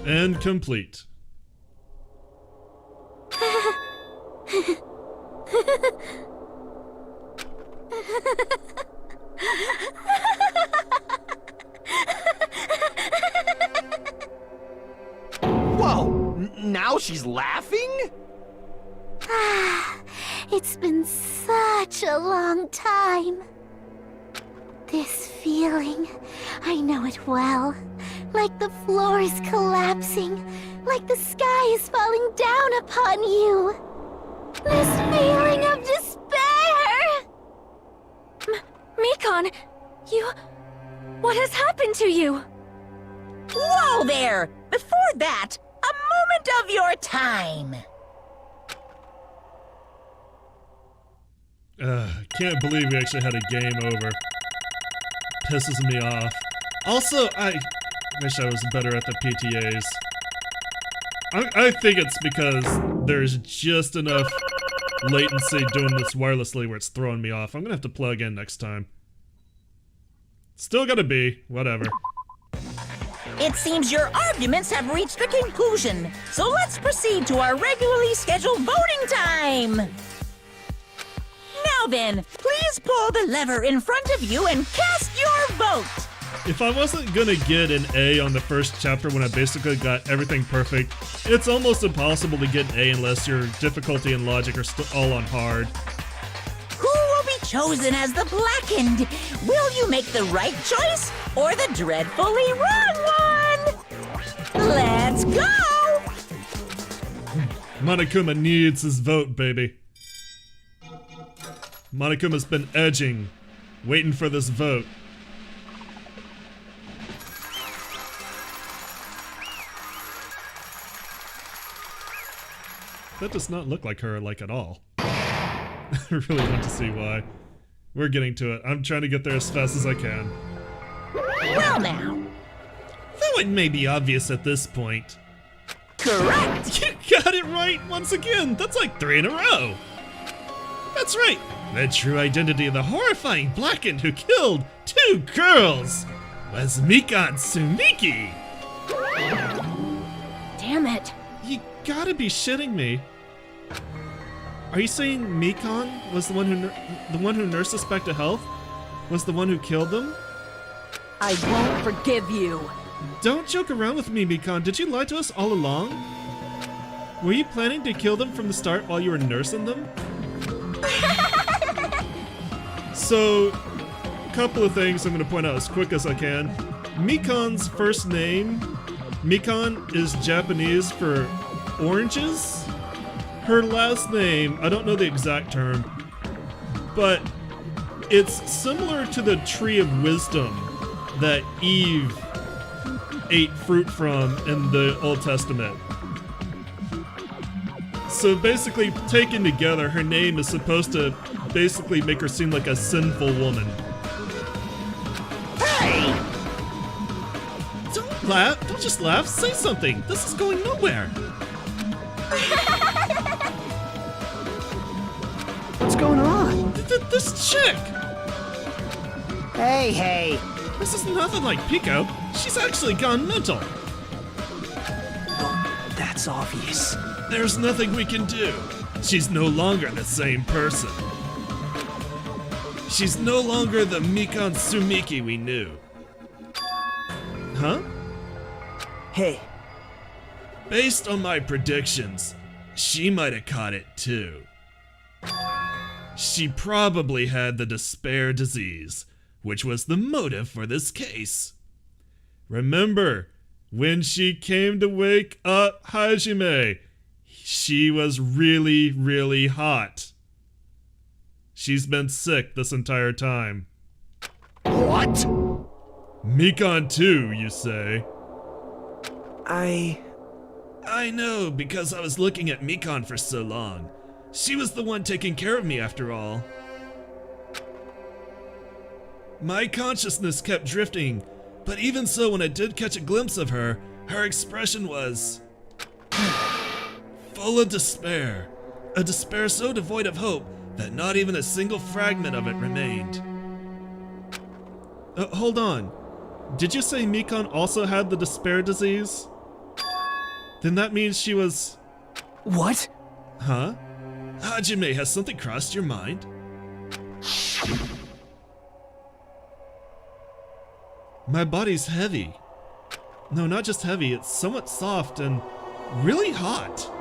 And complete. Whoa! Now she's laughing? It's been such a long time. This feeling, I know it well. Like the floor is collapsing, like the sky is falling down upon you. This feeling of despair! Mikan, what has happened to you? Whoa there! Before that, a moment of your time. Can't believe we actually had a game over. Pisses me off. Also, I wish I was better at the PTAs. I think it's because there's just enough latency doing this wirelessly where it's throwing me off. I'm gonna have to plug in next time. Still gotta be, whatever. It seems your arguments have reached a conclusion, so let's proceed to our regularly scheduled voting time. Now then, please pull the lever in front of you and cast your vote. If I wasn't gonna get an A on the first chapter when I basically got everything perfect, it's almost impossible to get an A unless your difficulty and logic are all on hard. Who will be chosen as the blackened? Will you make the right choice or the dreadfully wrong one? Let's go! Monokuma needs his vote, baby. Monokuma's been edging, waiting for this vote. That does not look like her, like, at all. I really want to see why. We're getting to it. I'm trying to get there as fast as I can. Well now. Though it may be obvious at this point. Correct! You got it right once again! That's like 3 in a row! That's right! The true identity of the horrifying blackened who killed 2 girls was Mikan Sumiki! Damn it. You gotta be shitting me. Are you saying Mikan was the one who nursed us back to health? Was the one who killed them? I won't forgive you. Don't joke around with me, Mikan. Did you lie to us all along? Were you planning to kill them from the start while you were nursing them? So, a couple of things I'm going to point out as quick as I can. Mikan's first name, Mikan, is Japanese for oranges. Her last name, I don't know the exact term, but it's similar to the tree of wisdom that Eve ate fruit from in the Old Testament. So basically, taken together, her name is supposed to basically make her seem like a sinful woman. Hey! Don't laugh. Don't just laugh. Say something. This is going nowhere. What's going on? This chick. Hey. This is nothing like Pico. She's actually gone mental. Well, that's obvious. There's nothing we can do. She's no longer the same person. She's no longer the Mikan Sumiki we knew. Huh? Hey, Based on my predictions, she might have caught it too. She probably had the despair disease, which was the motive for this case. Remember, when she came to wake up Hajime, she was really, really hot. She's been sick this entire time. What? Mikan too, you say? I know, because I was looking at Mikan for so long. She was the one taking care of me after all. My consciousness kept drifting, but even so, when I did catch a glimpse of her, her expression was full of despair. A despair so devoid of hope that not even a single fragment of it remained. Hold on. Did you say Mikan also had the despair disease? Then that means she was... What? Huh? Hajime, has something crossed your mind? My body's heavy. No, not just heavy, it's somewhat soft and really hot.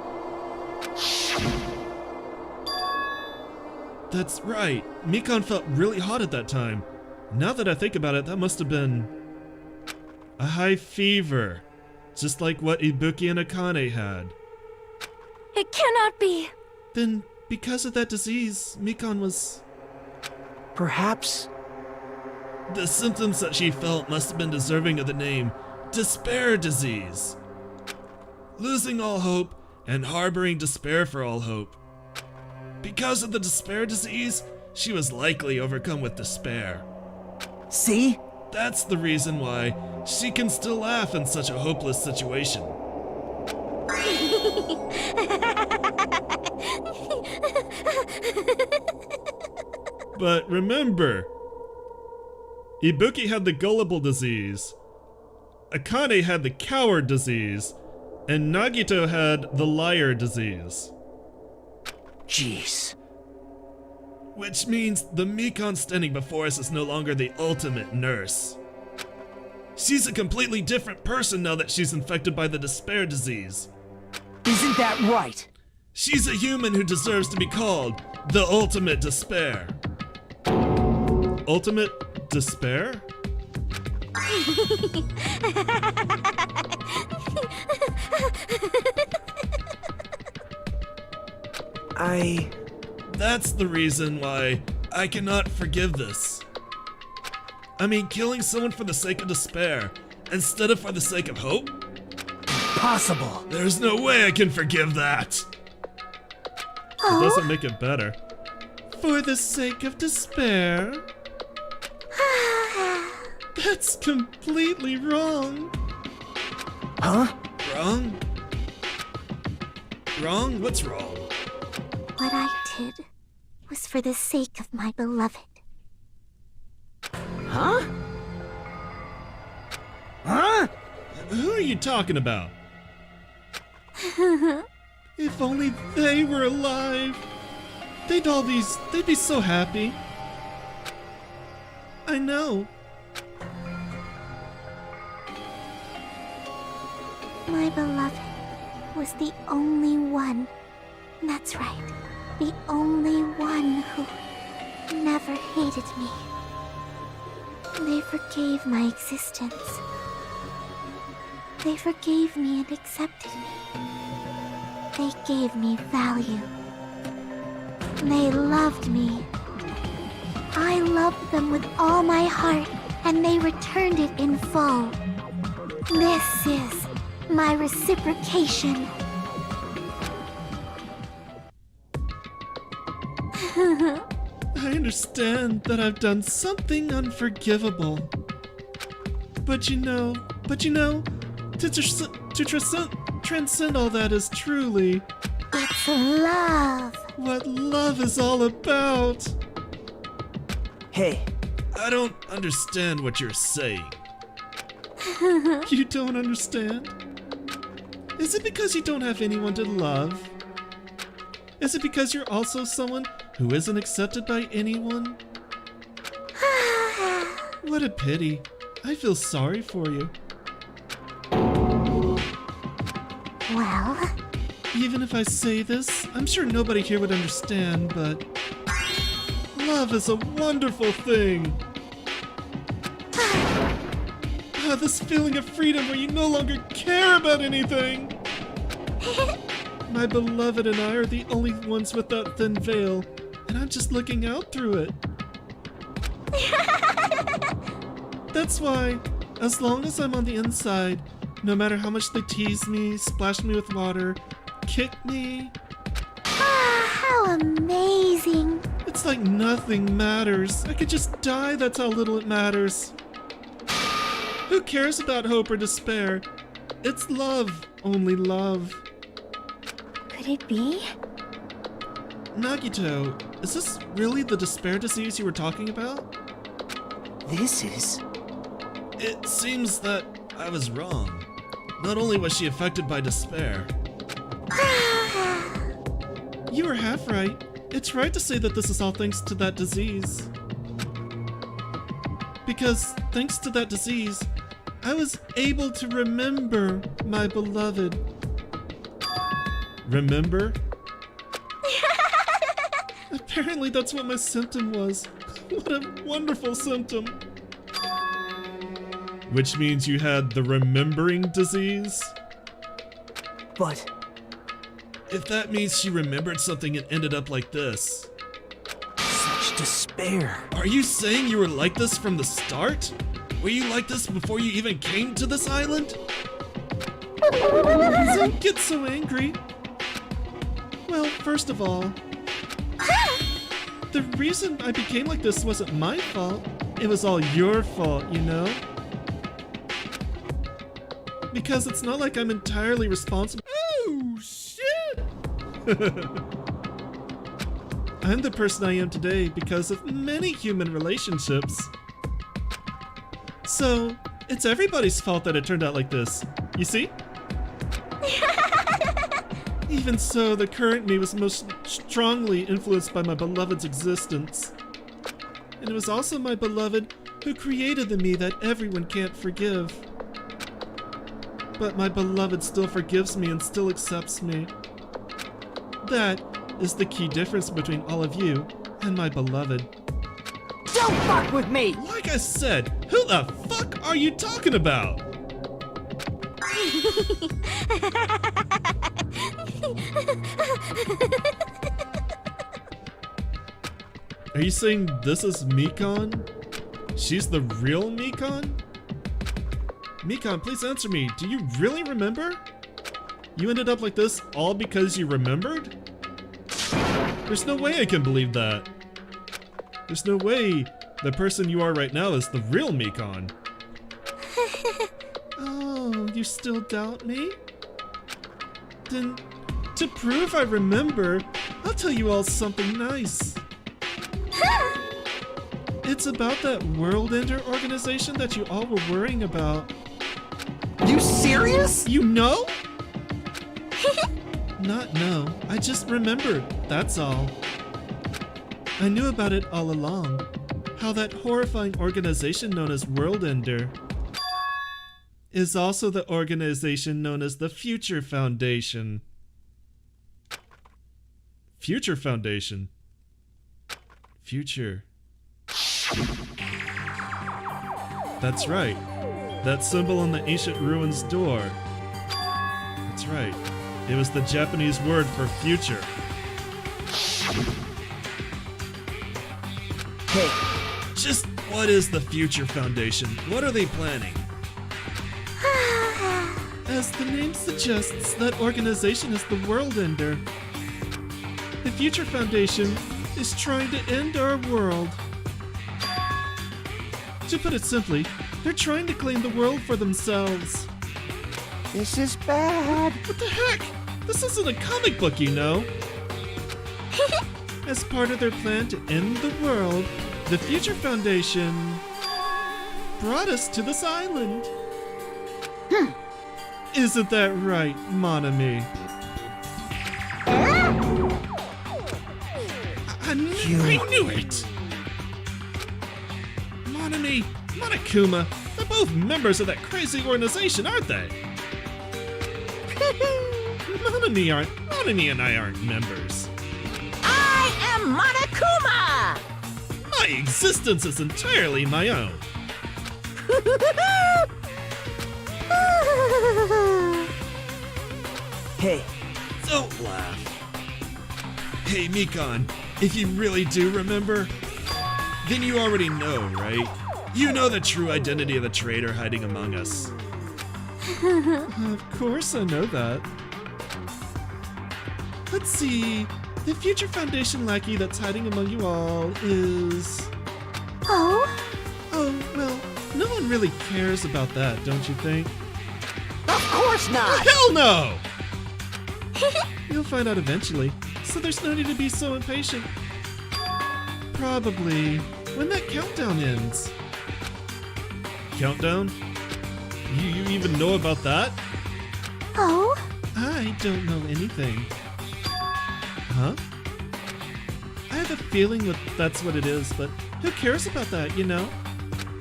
That's right, Mikan felt really hot at that time. Now that I think about it, that must have been a high fever, just like what Ibuki and Akane had. It cannot be. Then, because of that disease, Mikan was... Perhaps... The symptoms that she felt must have been deserving of the name despair disease. Losing all hope and harboring despair for all hope. Because of the despair disease, she was likely overcome with despair. See? That's the reason why she can still laugh in such a hopeless situation. But remember, Ibuki had the gullible disease, Akane had the coward disease, and Nagito had the liar disease. Jeez. Which means the Mikan standing before us is no longer the ultimate nurse. She's a completely different person now that she's infected by the despair disease. Isn't that right? She's a human who deserves to be called the ultimate despair. Ultimate despair? That's the reason why I cannot forgive this. I mean, killing someone for the sake of despair, instead of for the sake of hope? Possible. There's no way I can forgive that. It doesn't make it better. For the sake of despair? That's completely wrong. Huh? Wrong? Wrong? What's wrong? What I did was for the sake of my beloved. Huh? Huh? Who are you talking about? If only they were alive. They'd be so happy. I know. My beloved was the only one. That's right. The only one who never hated me. They forgave my existence. They forgave me and accepted me. They gave me value. They loved me. I loved them with all my heart, and they returned it in full. This is my reciprocation. I understand that I've done something unforgivable. But you know, to transcend all that is truly... It's love. What love is all about. Hey, I don't understand what you're saying. You don't understand? Is it because you don't have anyone to love? Is it because you're also someone who isn't accepted by anyone? What a pity. I feel sorry for you. Well, Even if I say this, I'm sure nobody here would understand, but love is a wonderful thing. This feeling of freedom where you no longer care about anything. My beloved and I are the only ones with that thin veil, and I'm just looking out through it. That's why, as long as I'm on the inside, no matter how much they tease me, splash me with water, kick me, how amazing. it's like nothing matters. I could just die, that's how little it matters. Who cares about hope or despair? It's love, only love. Could it be? Nagito, is this really the despair disease you were talking about? this is... It seems that I was wrong. Not only was she affected by despair. You were half right. It's right to say that this is all thanks to that disease. Because thanks to that disease, I was able to remember my beloved. Remember? Apparently that's what my symptom was. What a wonderful symptom. Which means you had the remembering disease? But... If that means she remembered something and ended up like this. such despair. Are you saying you were like this from the start? Were you like this before you even came to this island? Don't get so angry. Well, first of all, the reason I became like this wasn't my fault. It was all your fault, you know? Because it's not like I'm entirely responsible. Oh, shit! I'm the person I am today because of many human relationships. So, it's everybody's fault that it turned out like this. You see? Even so, the current me was most strongly influenced by my beloved's existence. And it was also my beloved who created the me that everyone can't forgive. But my beloved still forgives me and still accepts me. That is the key difference between all of you and my beloved. Don't fuck with me! Like I said, who the fuck are you talking about? Are you saying this is Mikan? She's the real Mikan? Mikan, please answer me. Do you really remember? You ended up like this all because you remembered? There's no way I can believe that. There's no way the person you are right now is the real Mikan. Oh, you still doubt me? Then, to prove I remember, I'll tell you all something nice. It's about that World Ender organization that you all were worrying about. You serious? You know? Not know, I just remembered, that's all. I knew about it all along. How that horrifying organization known as World Ender is also the organization known as the Future Foundation. Future Foundation. Future. That's right. That symbol on the ancient ruins door. That's right. It was the Japanese word for future. Hey, Just what is the Future Foundation? What are they planning? As the name suggests, that organization is the world ender. The Future Foundation is trying to end our world. To put it simply, they're trying to claim the world for themselves. This is bad. What the heck? This isn't a comic book, you know. As part of their plan to end the world, the Future Foundation brought us to this island. Isn't that right, mon ami? I knew it! Mon ami, Monokuma, they're both members of that crazy organization, aren't they? Monami and I aren't members. I am Monokuma! My existence is entirely my own. hey, Don't laugh. Hey, Mikan, if you really do remember, then you already know, right? You know the true identity of the traitor hiding among us. Of course I know that. Let's see. The Future Foundation lackey that's hiding among you all is... Oh? Oh, well, no one really cares about that, don't you think? Of course not! Hell no! You'll find out eventually, so there's no need to be so impatient. Probably when that countdown ends. Countdown? You even know about that? Oh? I don't know anything. Huh? I have a feeling that's what it is, but who cares about that, you know?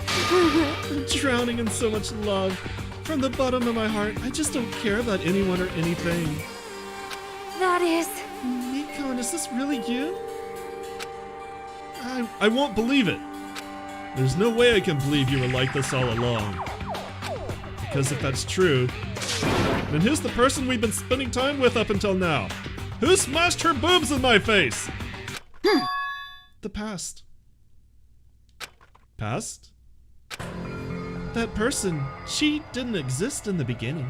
I'm drowning in so much love. From the bottom of my heart, I just don't care about anyone or anything. That is... Mikan, is this really you? I won't believe it. There's no way I can believe you were like this all along. Because if that's true, then who's the person we've been spending time with up until now? Who smashed her boobs in my face? The past. Past? That person, she didn't exist in the beginning.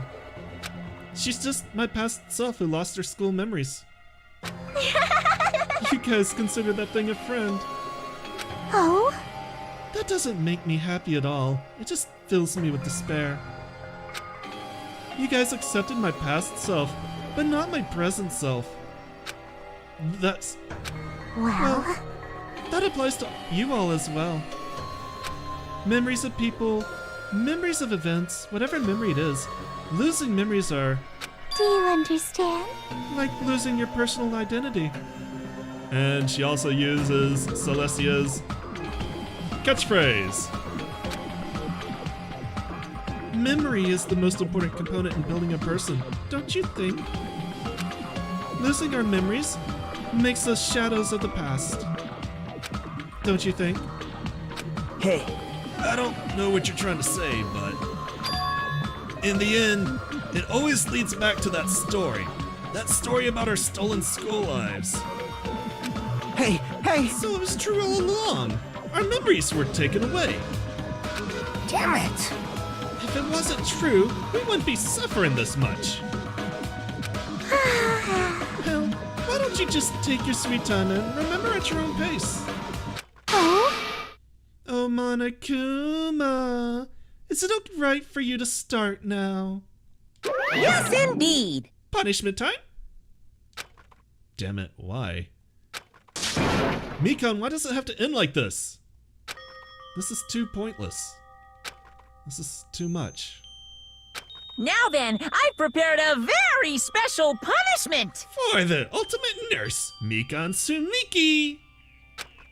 She's just my past self who lost her school memories. You guys consider that thing a friend. Oh? That doesn't make me happy at all. It just fills me with despair. You guys accepted my past self, but not my present self. That's... Well... that applies to you all as well. Memories of people, memories of events, whatever memory it is, losing memories are... Do you understand? like losing your personal identity. And she also uses Celestia's catchphrase. Memory is the most important component in building a person, don't you think? Losing our memories makes us shadows of the past. Don't you think? hey, I don't know what you're trying to say, but in the end, it always leads back to that story. That story about our stolen school lives. Hey, hey! So it was true all along. Our memories were taken away. Damn it! If it wasn't true, we wouldn't be suffering this much. Well, why don't you just take your sweet time and remember at your own pace? Oh? Oh, Monokuma, is it alright for you to start now? Yes, indeed! Punishment time? Damn it, why? Mikan, why does it have to end like this? This is too pointless. This is too much. Now then, I've prepared a very special punishment! For the ultimate nurse, Mikan Sumiki!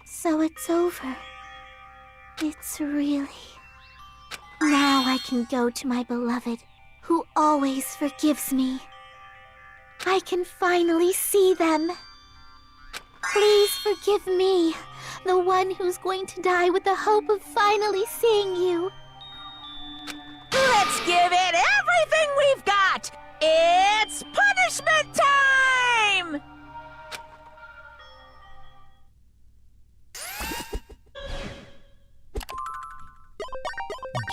So it's over. It's really... Now I can go to my beloved, who always forgives me. I can finally see them. Please forgive me, the one who's going to die with the hope of finally seeing you. Let's give it everything we've got! It's punishment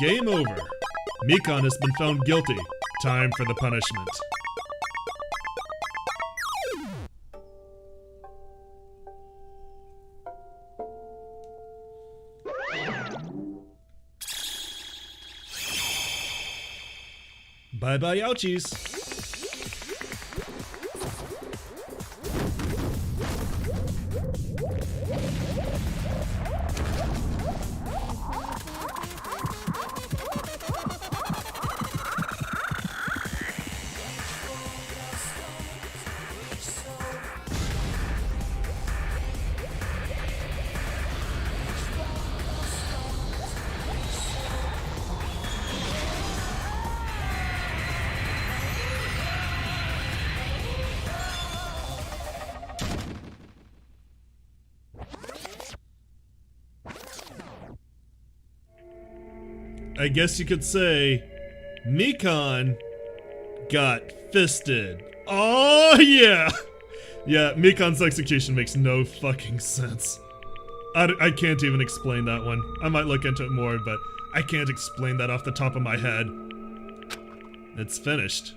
Game over. Mikan has been found guilty. Time for the punishment. Bye-bye, ouchies. I guess you could say Mikan got fisted. Oh yeah! Yeah, Mikan's execution makes no fucking sense. I can't even explain that one. I might look into it more, but I can't explain that off the top of my head. It's finished.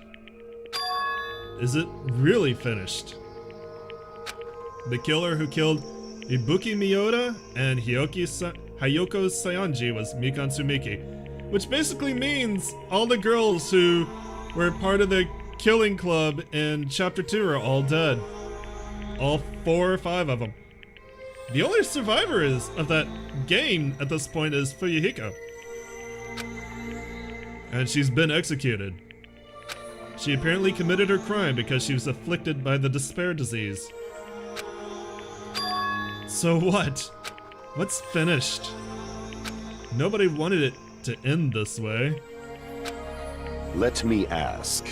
Is it really finished? The killer who killed Ibuki Miyoda and Hayoko Sayanji was Mikan Tsumiki. Which basically means all the girls who were part of the killing club in Chapter 2 are all dead. All 4 or 5 of them. The only survivor of that game at this point is Fuyuhiko. And she's been executed. She apparently committed her crime because she was afflicted by the despair disease. So what? What's finished? Nobody wanted it to end this way. Let me ask.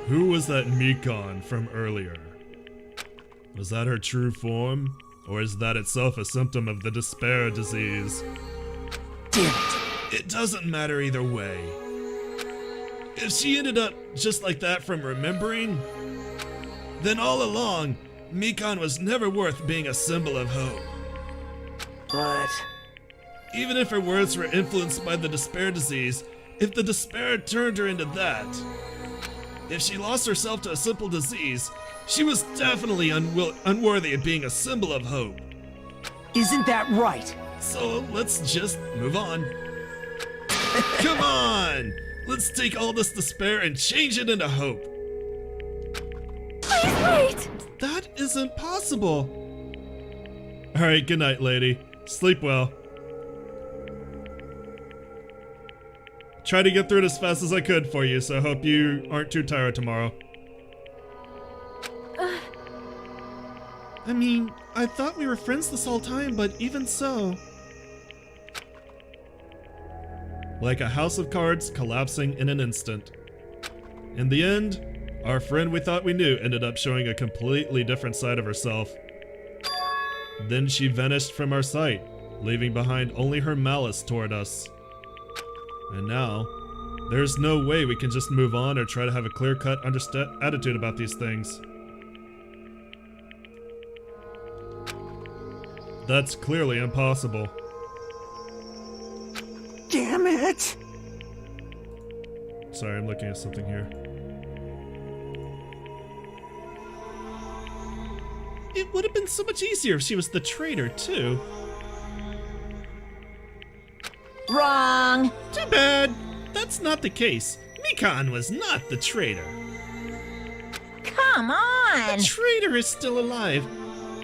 Who was that Mikan from earlier? Was that her true form? Or is that itself a symptom of the despair disease? Damn it. It doesn't matter either way. If she ended up just like that from remembering, then all along, Mikan was never worth being a symbol of hope. But Even if her words were influenced by the despair disease, if the despair turned her into that, if she lost herself to a simple disease, she was definitely unworthy of being a symbol of hope. isn't that right? So let's just move on. Come on! Let's take all this despair and change it into hope. Please wait! That isn't possible. Alright, good night, lady. Sleep well. Try to get through it as fast as I could for you, so I hope you aren't too tired tomorrow. I mean, I thought we were friends this whole time, but even so. Like a house of cards collapsing in an instant. In the end, our friend we thought we knew ended up showing a completely different side of herself. Then she vanished from our sight, leaving behind only her malice toward us. And now, there's no way we can just move on or try to have a clear-cut attitude about these things. That's clearly impossible. Damn it! Sorry, I'm looking at something here. It would have been so much easier if she was the traitor, too. Wrong. Too bad. That's not the case. Mikan was not the traitor. Come on. The traitor is still alive.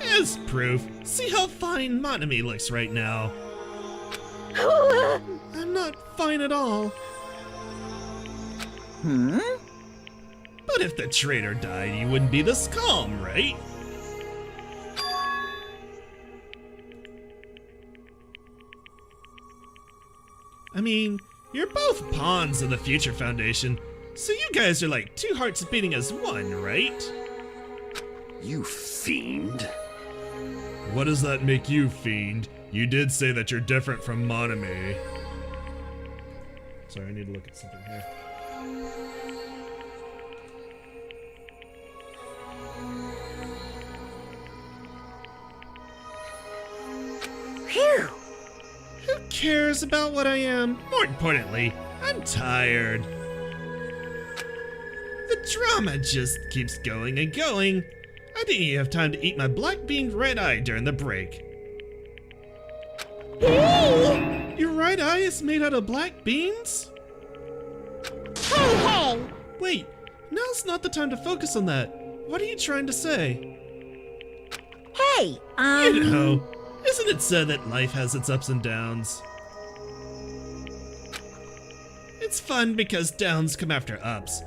As proof, see how fine Monami looks right now. I'm not fine at all. But if the traitor died, you wouldn't be this calm, right? I mean, you're both pawns of the Future Foundation, so you guys are like 2 hearts beating as one, right? You fiend. What does that make you, fiend? You did say that you're different from Monami. Sorry, I need to look at something here. Phew. Who cares about what I am? More importantly, I'm tired. The drama just keeps going and going. I didn't even have time to eat my black bean red eye during the break. Hey! Your right eye is made out of black beans? Hey! Wait, now's not the time to focus on that. What are you trying to say? Hey, You know, isn't it said that life has its ups and downs? It's fun because downs come after ups.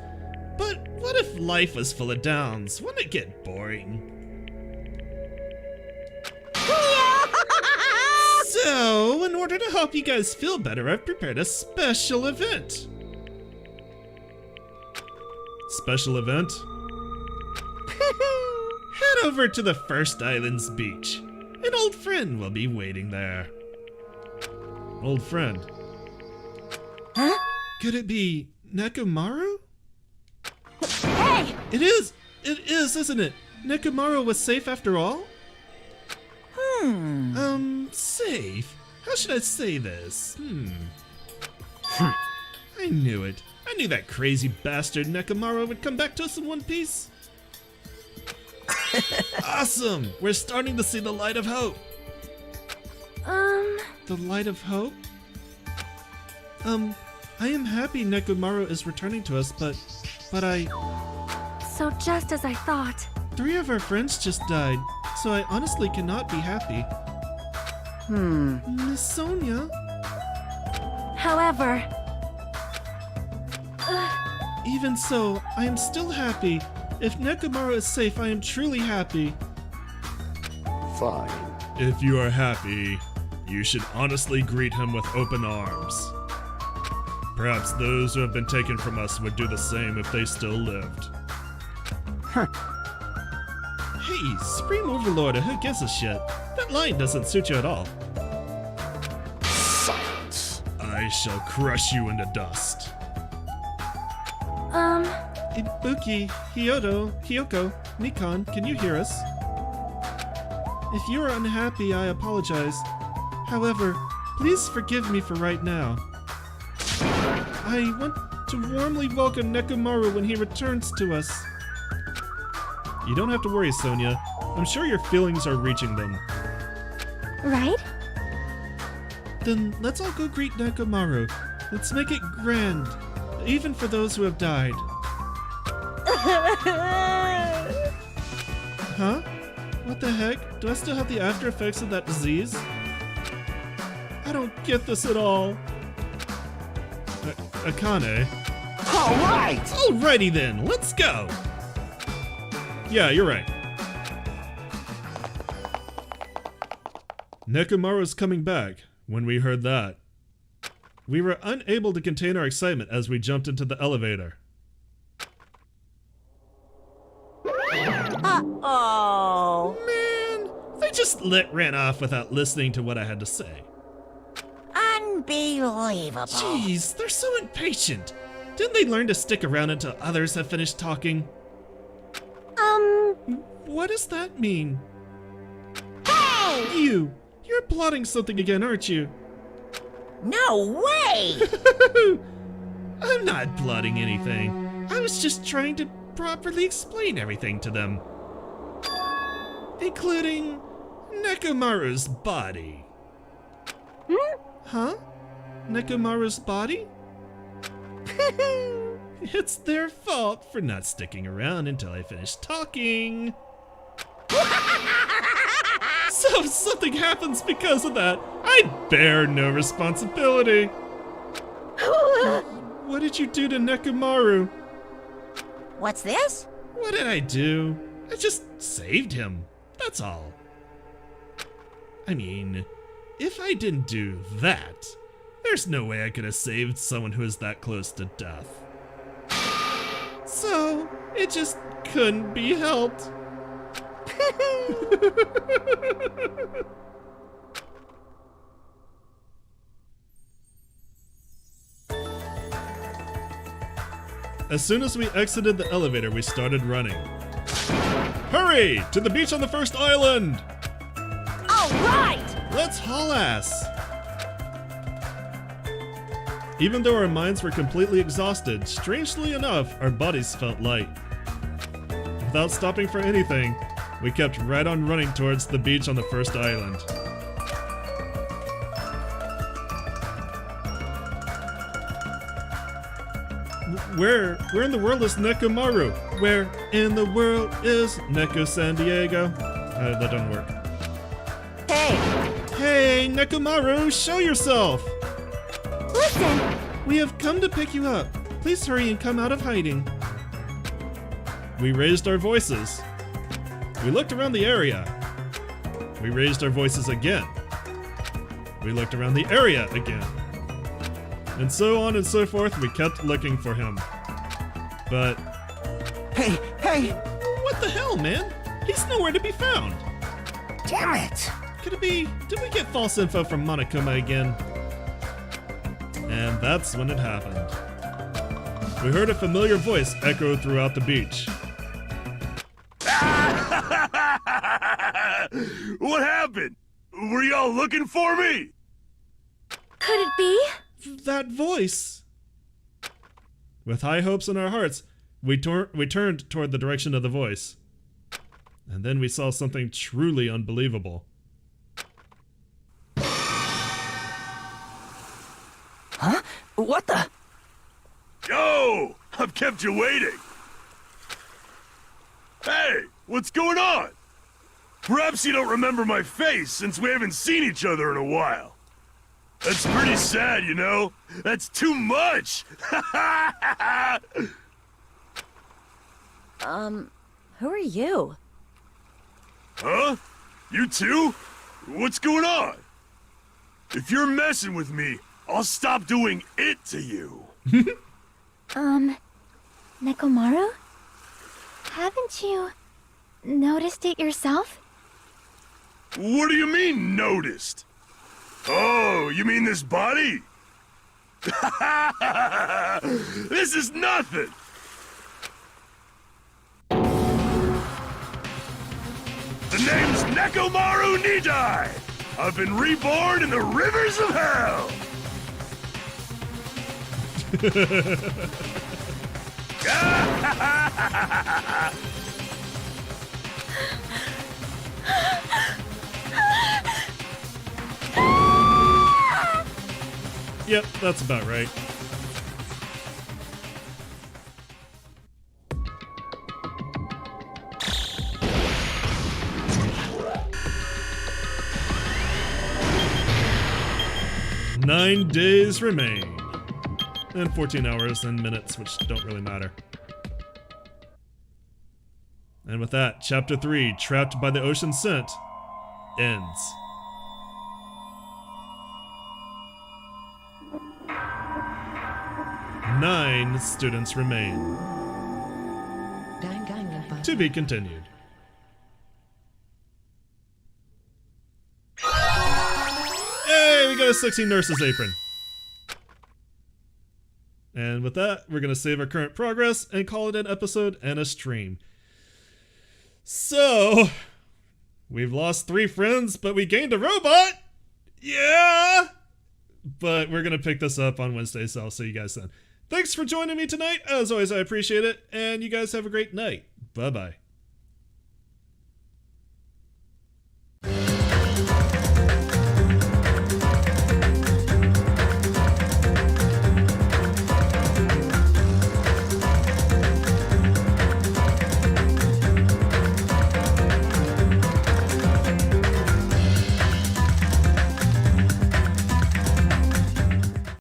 But what if life was full of downs? Wouldn't it get boring? So, in order to help you guys feel better, I've prepared a special event. Special event? Head over to the First Island's beach. An old friend will be waiting there. Old friend? Huh? Could it be Nekomaru? Hey! It is, isn't it? Nekomaru was safe after all? Safe? How should I say this? I knew it. I knew that crazy bastard Nekomaru would come back to us in one piece. Awesome! We're starting to see the light of hope. The light of hope? I am happy Nekomaru is returning to us, but So just as I thought. 3 of our friends just died, so I honestly cannot be happy. Miss Sonia? However... Even so, I am still happy. If Nekomaru is safe, I am truly happy. Fine. If you are happy, you should honestly greet him with open arms. Perhaps those who have been taken from us would do the same if they still lived. Hey, Supreme Overlord, who gives a shit? That line doesn't suit you at all. Silence. I shall crush you into dust. Ibuki, Hiyoko, Mikan, can you hear us? If you are unhappy, I apologize. However, please forgive me for right now. I want to warmly welcome Nekomaru when he returns to us. You don't have to worry, Sonia. I'm sure your feelings are reaching them. Right? Then let's all go greet Nekomaru. Let's make it grand, even for those who have died. Huh? What the heck? Do I still have the after effects of that disease? I don't get this at all. Akane? All right! Alrighty then, let's go! Yeah, you're right. Nekomaru's coming back. When we heard that, we were unable to contain our excitement as we jumped into the elevator. Uh-oh. Man, they just ran off without listening to what I had to say. Unbelievable. Jeez, they're so impatient. Didn't they learn to stick around until others have finished talking? What does that mean? Hey! You're plotting something again, aren't you? No way! I'm not plotting anything. I was just trying to properly explain everything to them. Including Nekomaru's body. Huh? Nekomaru's body? It's their fault for not sticking around until I finished talking. So if something happens because of that, I bear no responsibility. What did you do to Nekomaru? What's this? What did I do? I just saved him. That's all. I mean, if I didn't do that, there's no way I could have saved someone who is that close to death. So, it just couldn't be helped. As soon as we exited the elevator, we started running. Hurry! To the beach on the first island! All right! Let's haul ass! Even though our minds were completely exhausted, strangely enough, our bodies felt light. Without stopping for anything, we kept right on running towards the beach on the first island. Where in the world is Nekomaru? Where in the world is Neko San Diego? That doesn't work. Hey! Hey, Nekomaru, show yourself! Listen! We have come to pick you up. Please hurry and come out of hiding. We raised our voices. We looked around the area. We raised our voices again. We looked around the area again. And so on and so forth, we kept looking for him. But... Hey! What the hell, man? He's nowhere to be found. Damn it! Could it be... Did we get false info from Monokuma again? And that's when it happened. We heard a familiar voice echo throughout the beach. What happened? Were y'all looking for me? Could it be? That voice! With high hopes in our hearts, we turned toward the direction of the voice. And then we saw something truly unbelievable. Huh? What the? Yo! I've kept you waiting! Hey! What's going on? Perhaps you don't remember my face since we haven't seen each other in a while. That's pretty sad, you know? That's too much! Who are you? Huh? You too? What's going on? If you're messing with me, I'll stop doing it to you. Nekomaru? Haven't you noticed it yourself? What do you mean, noticed? Oh, you mean this body? This is nothing! The name's Nekomaru Nidai! I've been reborn in the rivers of hell! Yep, that's about right. Nine days remain. And 14 hours and minutes, which don't really matter. And with that, Chapter 3, Trapped by the Ocean Scent, ends. Nine students remain. Danganronpa. To be continued. Hey, we got a 16 nurses apron. And with that, we're going to save our current progress and call it an episode and a stream. So, we've lost 3 friends, but we gained a robot! Yeah! But we're going to pick this up on Wednesday, so I'll see you guys then. Thanks for joining me tonight. As always, I appreciate it, and you guys have a great night. Bye-bye.